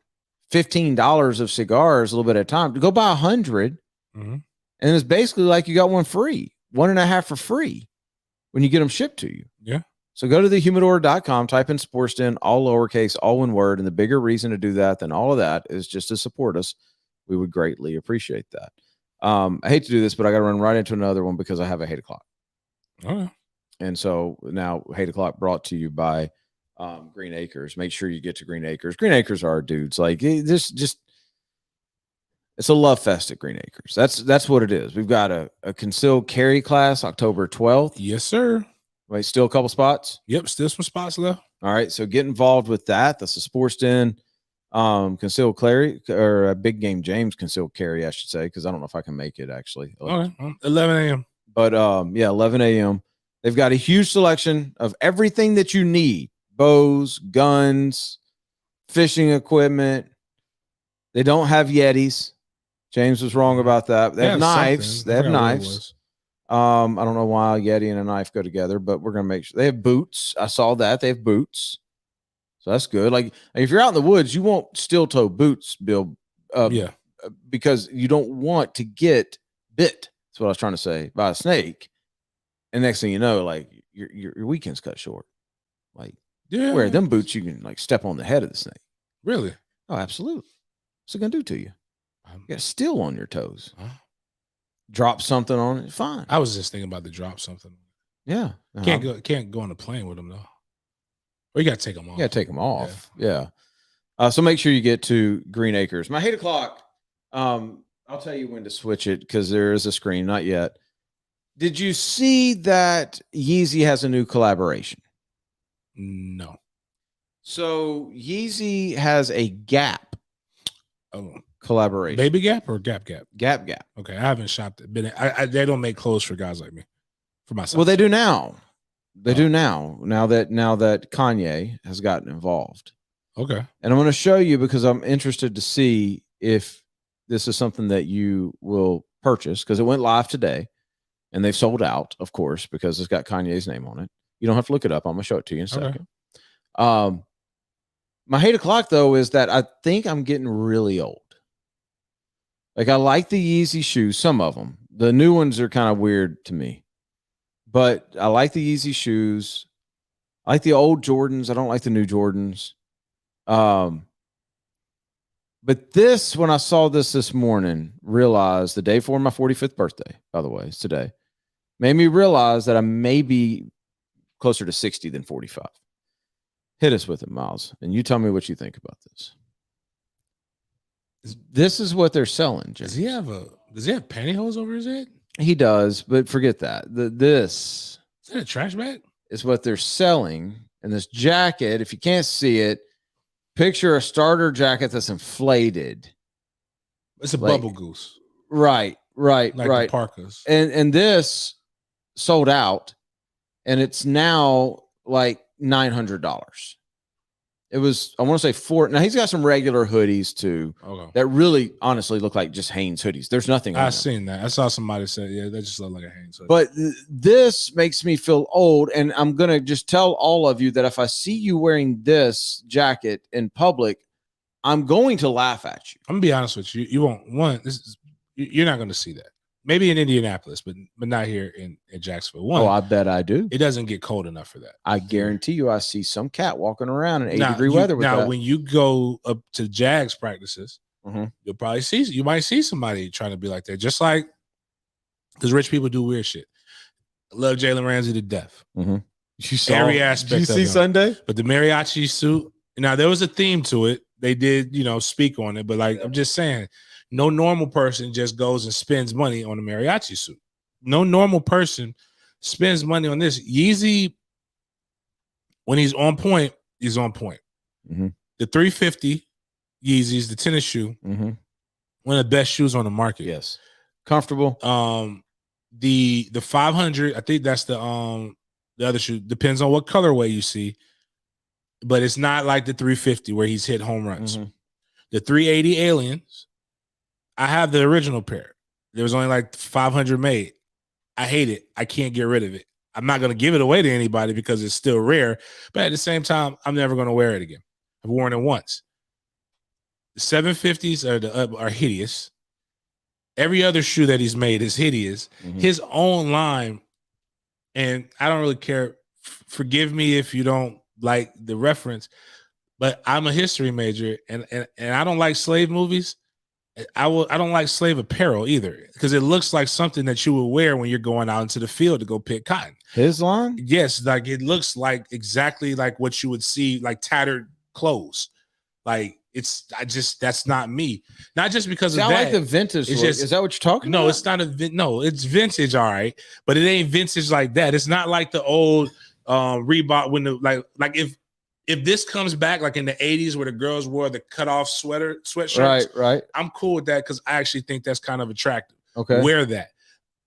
$15 of cigars a little bit at a time. Go buy 100, and it's basically like you got one free, 1.5 for free when you get them shipped to you. Yeah. So go to thehumidor.com, type in sportsden, all lowercase, all one word. And the bigger reason to do that than all of that is just to support us. We would greatly appreciate that. I hate to do this, but I got to run right into another one because I have a hate o'clock. Okay. And so now hate o'clock brought to you by Green Acres. Make sure you get to Green Acres. Green Acres are our dudes. Like this, just it's a love fest at Green Acres. That's what it is. We've got a concealed carry class October 12th. Yes, sir. Wait, still a couple spots? Yep, still some spots left. All right, so get involved with that. That's a Sports Den concealed carry, or a Big Game James concealed carry, I should say, because I don't know if I can make it actually. Okay, 11 a.m. But yeah, 11 a.m. They've got a huge selection of everything that you need: bows, guns, fishing equipment. They don't have Yetis. James was wrong about that. They have knives. They have knives. I don't know why a Yeti and a knife go together, but we're gonna make sure they have boots. I saw that they have boots, so that's good. Like if you're out in the woods, you won't steel toe boots, Bill. Because you don't want to get bit. That's what I was trying to say, by a snake. And next thing you know, like your weekend's cut short. Like wear them boots, you can like step on the head of the snake. Really? Oh, absolutely. What's it gonna do to you? You got steel on your toes. Drop something on it, fine. I was just thinking about the drop something. Yeah. Can't go on a plane with them though. Or you got to take them off. Yeah, take them off. Yeah. So make sure you get to Green Acres. My hate o'clock. I'll tell you when to switch it because there is a screen. Not yet. Did you see that Yeezy has a new collaboration? No. So Yeezy has a Gap collaboration. Baby Gap or Gap? Gap. Okay, I haven't shopped it. They don't make clothes for guys like me. For myself. Well, they do now. They do now. Now that Kanye has gotten involved. Okay. And I'm going to show you because I'm interested to see if this is something that you will purchase, because it went live today and they've sold out, of course, because it's got Kanye's name on it. You don't have to look it up. I'm going to show it to you in a second. My hate o'clock, though, is that I think I'm getting really old. Like, I like the Yeezy shoes, some of them. The new ones are kind of weird to me. But I like the Yeezy shoes. I like the old Jordans. I don't like the new Jordans. But this, when I saw this morning, realized the day before my 45th birthday, by the way, it's today, made me realize that I may be closer to 60 than 45. Hit us with it, Miles, and you tell me what you think about this. This is what they're selling, James. Does he have pantyhose over his head? He does, but forget that. This is that a trash bag? Is what they're selling. And this jacket, if you can't see it, picture a starter jacket that's inflated. It's a bubble goose. Right. Like the parkas. And this sold out, and it's now like $900. It was, I want to say $4. Now he's got some regular hoodies too. Okay. That really honestly look like just Hanes hoodies. There's nothing on them. I've seen that. I saw somebody say, yeah, they just look like a Hanes hoodie. But this makes me feel old. And I'm going to just tell all of you that if I see you wearing this jacket in public, I'm going to laugh at you. I'm going to be honest with you. You won't. You're not going to see that. Maybe in Indianapolis, but not here in Jacksonville. I bet I do. It doesn't get cold enough for that. I guarantee you I see some cat walking around in 80-degree weather with that. Now, when you go up to Jags practices, you'll probably you might see somebody trying to be like that. Just like, because rich people do weird shit. I love Jalen Ramsey to death. You saw every aspect of it. Did you see Sunday? But the mariachi suit, now there was a theme to it. They did, speak on it. But like, I'm just saying, no normal person just goes and spends money on a mariachi suit. No normal person spends money on this. Yeezy, when he's on point, he's on point. The 350 Yeezys, the tennis shoe, one of the best shoes on the market. Yes, comfortable. The 500, I think that's the other shoe. Depends on what colorway you see, but it's not like the 350 where he's hit home runs. The 380 Aliens. I have the original pair. There was only like 500 made. I hate it. I can't get rid of it. I'm not going to give it away to anybody because it's still rare. But at the same time, I'm never going to wear it again. I've worn it once. The 750s are hideous. Every other shoe that he's made is hideous. His own line, and I don't really care forgive me if you don't like the reference, but I'm a history major, and I don't like slave movies. I don't like slave apparel either, because it looks like something that you would wear when you're going out into the field to go pick cotton. His line? Yes, like it looks like exactly like what you would see, like tattered clothes. Like that's not me. Not just because of that. I like the vintage look. Is that what you're talking about? No, it's not it's vintage, all right, but it ain't vintage like that. It's not like the old Reebok when the like if this comes back like in the 80s where the girls wore the cutoff sweatshirts, right. I'm cool with that because I actually think that's kind of attractive. Okay. Wear that.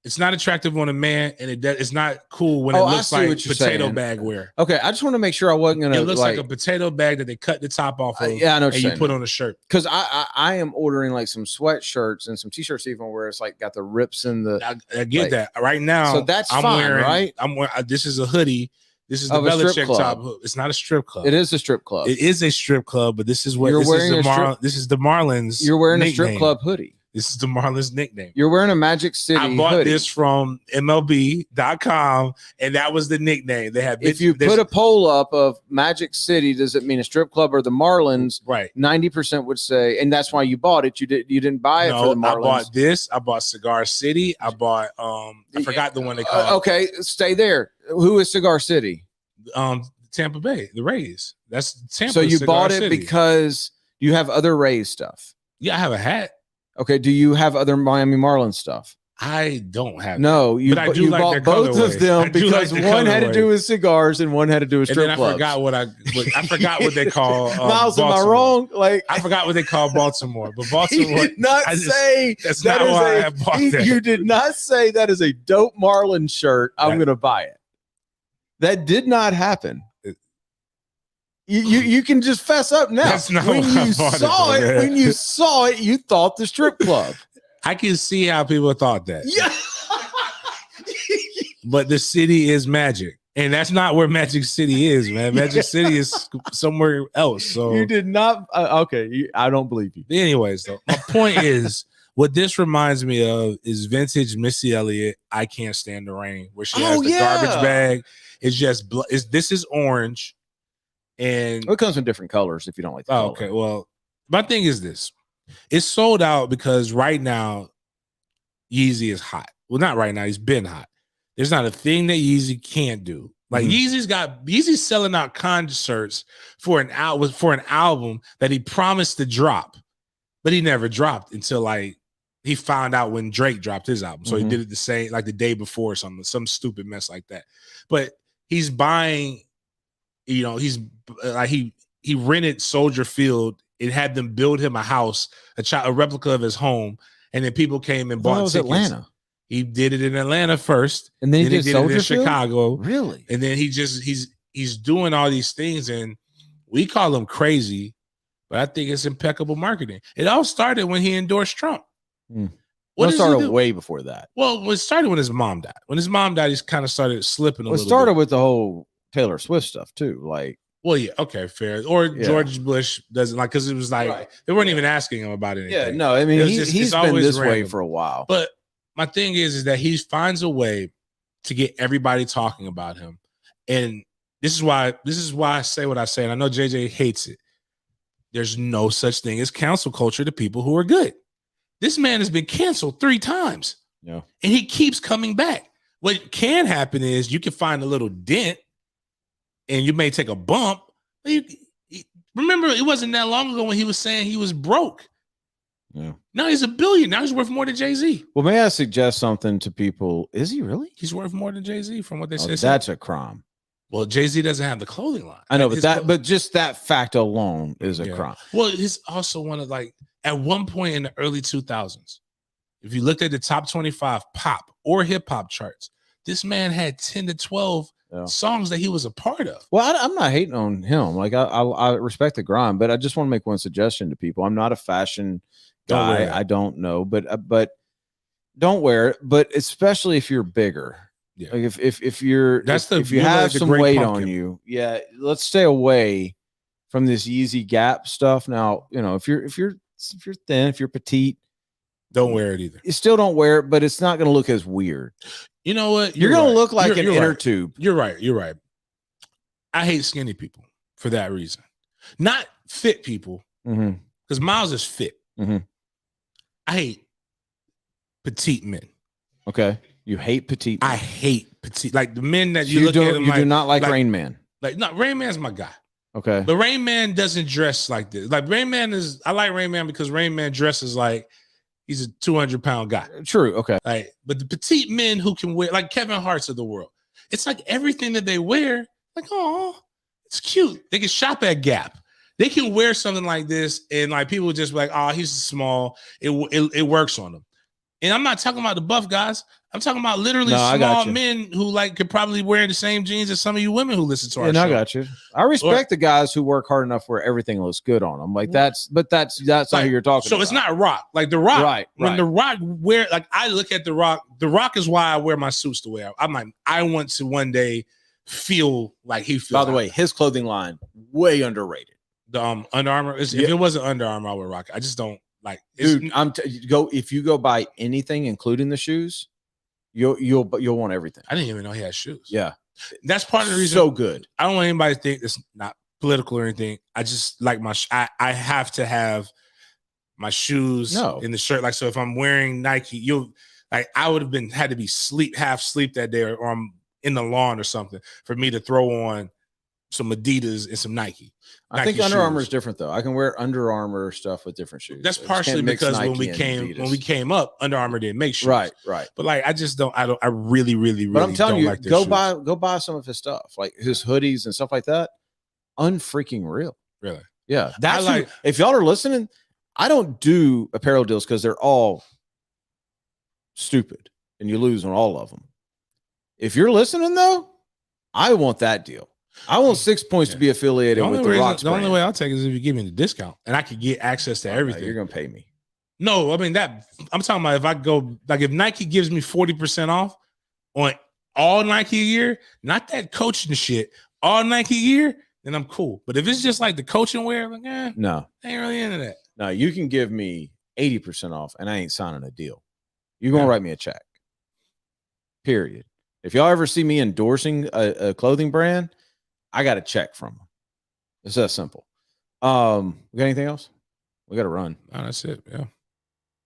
It's not attractive on a man, and it's not cool when it looks like potato bag wear. Okay, I just want to make sure I wasn't gonna. It looks like a potato bag that they cut the top off of. Yeah, I know. And you put on a shirt. Because I am ordering like some sweatshirts and some t-shirts even where it's like got the rips in the. I get that right now. So that's fine, right? I'm wearing. This is a hoodie. This is the Belichick top. It's not a strip club. It is a strip club. It is a strip club, but this is what you're wearing. This is the Marlins. You're wearing nickname. A strip club hoodie. This is the Marlins nickname. You're wearing a Magic City. I bought hoodie. this from MLB.com, and that was the nickname. They have. If you put a poll up of Magic City, does it mean a strip club or the Marlins? Right. 90% would say, and that's why you bought it. You didn't buy it for the Marlins. I bought this. I bought Cigar City. I bought I forgot the one they called. Okay, stay there. Who is Cigar City? Tampa Bay, the Rays. That's Tampa. So you Cigar bought it City. because you have other Rays stuff. Yeah, I have a hat. Okay, do you have other Miami Marlins stuff? I don't have. No, you bought both of them because one had to do with cigars and one had to do with strip clubs. I forgot what they call Miles. Am I wrong? Like I forgot what they call Baltimore, but Baltimore. He did not say that's not why I bought that. You did not say that is a dope Marlins shirt. I'm going to buy it. That did not happen. You can just fess up now. That's not when you saw it. When you saw it, you thought the strip club. I can see how people thought that. Yeah. But the city is magic. And that's not where Magic City is, man. Magic City is somewhere else. So you did not. Okay. I don't believe you. Anyways, though, my point is what this reminds me of is vintage Missy Elliott. I Can't Stand the Rain, where she has the garbage bag. It's just this is orange. And it comes in different colors if you don't like the color. Okay. Well, my thing is this. It's sold out because right now Yeezy is hot. Well, not right now. He's been hot. There's not a thing that Yeezy can't do. Like Yeezy's selling out concerts for an album that he promised to drop, but he never dropped until like he found out when Drake dropped his album. So he did it the same like the day before or something, some stupid mess like that. But he's buying, he's like he rented Soldier Field. It had them build him a house, a replica of his home, and then people came and bought tickets. Atlanta. He did it in Atlanta first, and then he did it in Chicago. Really? And then he's doing all these things, and we call him crazy, but I think it's impeccable marketing. It all started when he endorsed Trump. What started way before that? Well, it started when his mom died. When his mom died, he kind of started slipping a little bit. It started with the whole Taylor Swift stuff too. Like, well, yeah, okay, fair. Or George Bush doesn't like because it was like they weren't even asking him about anything. Yeah, no, I mean he's been this way for a while. But my thing is that he finds a way to get everybody talking about him, and this is why I say what I say. And I know JJ hates it. There's no such thing as cancel culture to people who are good. This man has been canceled 3 times. Yeah, and he keeps coming back. What can happen is you can find a little dent, and you may take a bump. Remember, it wasn't that long ago when he was saying he was broke. Yeah. Now he's a billion. Now he's worth more than Jay-Z. Well, may I suggest something to people? Is he really? He's worth more than Jay-Z from what they say. That's a crime. Well, Jay-Z doesn't have the clothing line. I know, but just that fact alone is a crime. Well, he's also one of at one point in the early 2000s, if you looked at the top 25 pop or hip hop charts, this man had 10 to 12 songs that he was a part of. Well, I'm not hating on him. Like I respect the grind, but I just want to make one suggestion to people. I'm not a fashion guy. I don't know, but don't wear it. But especially if you're bigger, like if you have some weight on you, let's stay away from this Yeezy Gap stuff. Now, if you're thin, if you're petite, don't wear it either. You still don't wear it, but it's not going to look as weird. You know what? You're going to look like an inner tube. You're right. I hate skinny people for that reason. Not fit people, because Miles is fit. I hate petite men. Okay. You hate petite men. I hate petite, like the men that you you look at them you like, do not like Rain Man. Like, no, Rain Man's my guy. Okay. But Rain Man doesn't dress like this. Like Rain Man I like Rain Man because Rain Man dresses like he's a 200-pound guy. True. Okay. Like, but the petite men who can wear, like Kevin Hart's of the world, it's like everything that they wear, like, oh, it's cute. They can shop at Gap. They can wear something like this, and like people just be like, oh, he's small. It works on them. And I'm not talking about the buff guys. I'm talking about literally small men who like could probably wear the same jeans as some of you women who listen to our show. I got you. I respect the guys who work hard enough where everything looks good on them. Like that's not who you're talking about. So it's not Rock. Like the Rock, right? When the Rock wear, like I look at the Rock. The Rock is why I wear my suits the way I'm like. I want to one day feel like he feels. By the way, his clothing line way underrated. The Under Armour. If it wasn't Under Armour, I would rock it. I just don't like. Dude, if you go buy anything, including the shoes, you'll want everything. I didn't even know he had shoes. Yeah, that's part of the reason. So good. I don't want anybody to think it's not political or anything. I just like I have to have my shoes in the shirt. Like, so if I'm wearing Nike, I would have had to be half asleep that day, or I'm in the lawn or something for me to throw on some Adidas and some Nike. I think Under Armour is different though. I can wear Under Armour stuff with different shoes. That's partially because when we came up, Under Armour didn't make shoes. Right. But like, I really but I'm telling you, like go buy some of his stuff, like his hoodies and stuff like that. Unfreaking real. Really? Yeah. That's if y'all are listening, I don't do apparel deals because they're all stupid and you lose on all of them. If you're listening though, I want that deal. I want 6 points to be affiliated with the Rock's brand. Only way I'll take it is if you give me the discount and I could get access to everything. You're gonna pay me. No, I mean that I'm talking about if I go, like if Nike gives me 40% off on all Nike a year, not that coaching shit, all Nike a year, then I'm cool. But if it's just like the coaching wear, like no, I ain't really into that. No, you can give me 80% off and I ain't signing a deal. You're gonna write me a check. Period. If y'all ever see me endorsing a clothing brand, I got a check from them. It's that simple. We got anything else? We got to run. Oh, that's it. Yeah.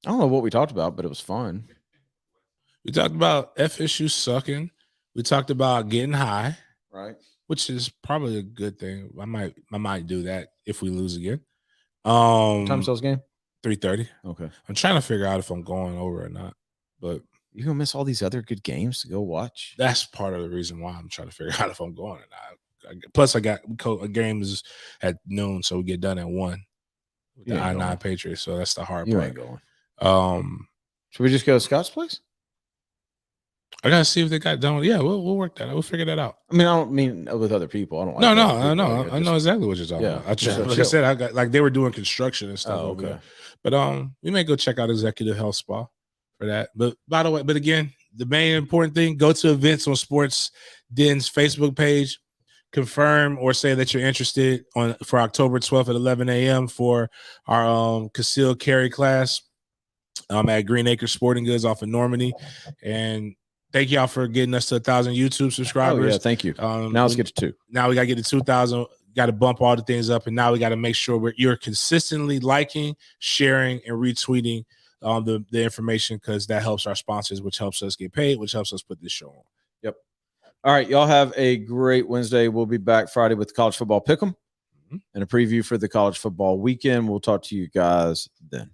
I don't know what we talked about, but it was fun. We talked about FSU sucking. We talked about getting high, right? Which is probably a good thing. I might do that if we lose again. Time sells game 3:30. Okay. I'm trying to figure out if I'm going over or not, but you're gonna miss all these other good games to go watch. That's part of the reason why I'm trying to figure out if I'm going or not. Plus, I got a game is at noon, so we get done at 1 with the I-9 Patriots. So that's the hard part. Ain't going. Should we just go to Scott's place? I gotta see if they got done. Yeah, we'll work that out. We'll figure that out. I mean, I don't mean with other people. I don't. I know. I know exactly what you're talking about. I said, I got like they were doing construction and stuff. Oh, okay. But we may go check out Executive Health Spa for that. But by the way, again, the main important thing: go to events on SportsDen's Facebook page. Confirm or say that you're interested for October 12th at 11 a.m. for our concealed carry class at Green Acres Sporting Goods off of Normandy. And thank y'all for getting us to 1,000 YouTube subscribers. Oh, yeah, thank you. Now let's get to 2. Now we got to get to 2,000. Got to bump all the things up. And now we got to make sure you're consistently liking, sharing, and retweeting the information, because that helps our sponsors, which helps us get paid, which helps us put this show on. Yep. All right, y'all have a great Wednesday. We'll be back Friday with the college football pick'em and a preview for the college football weekend. We'll talk to you guys then.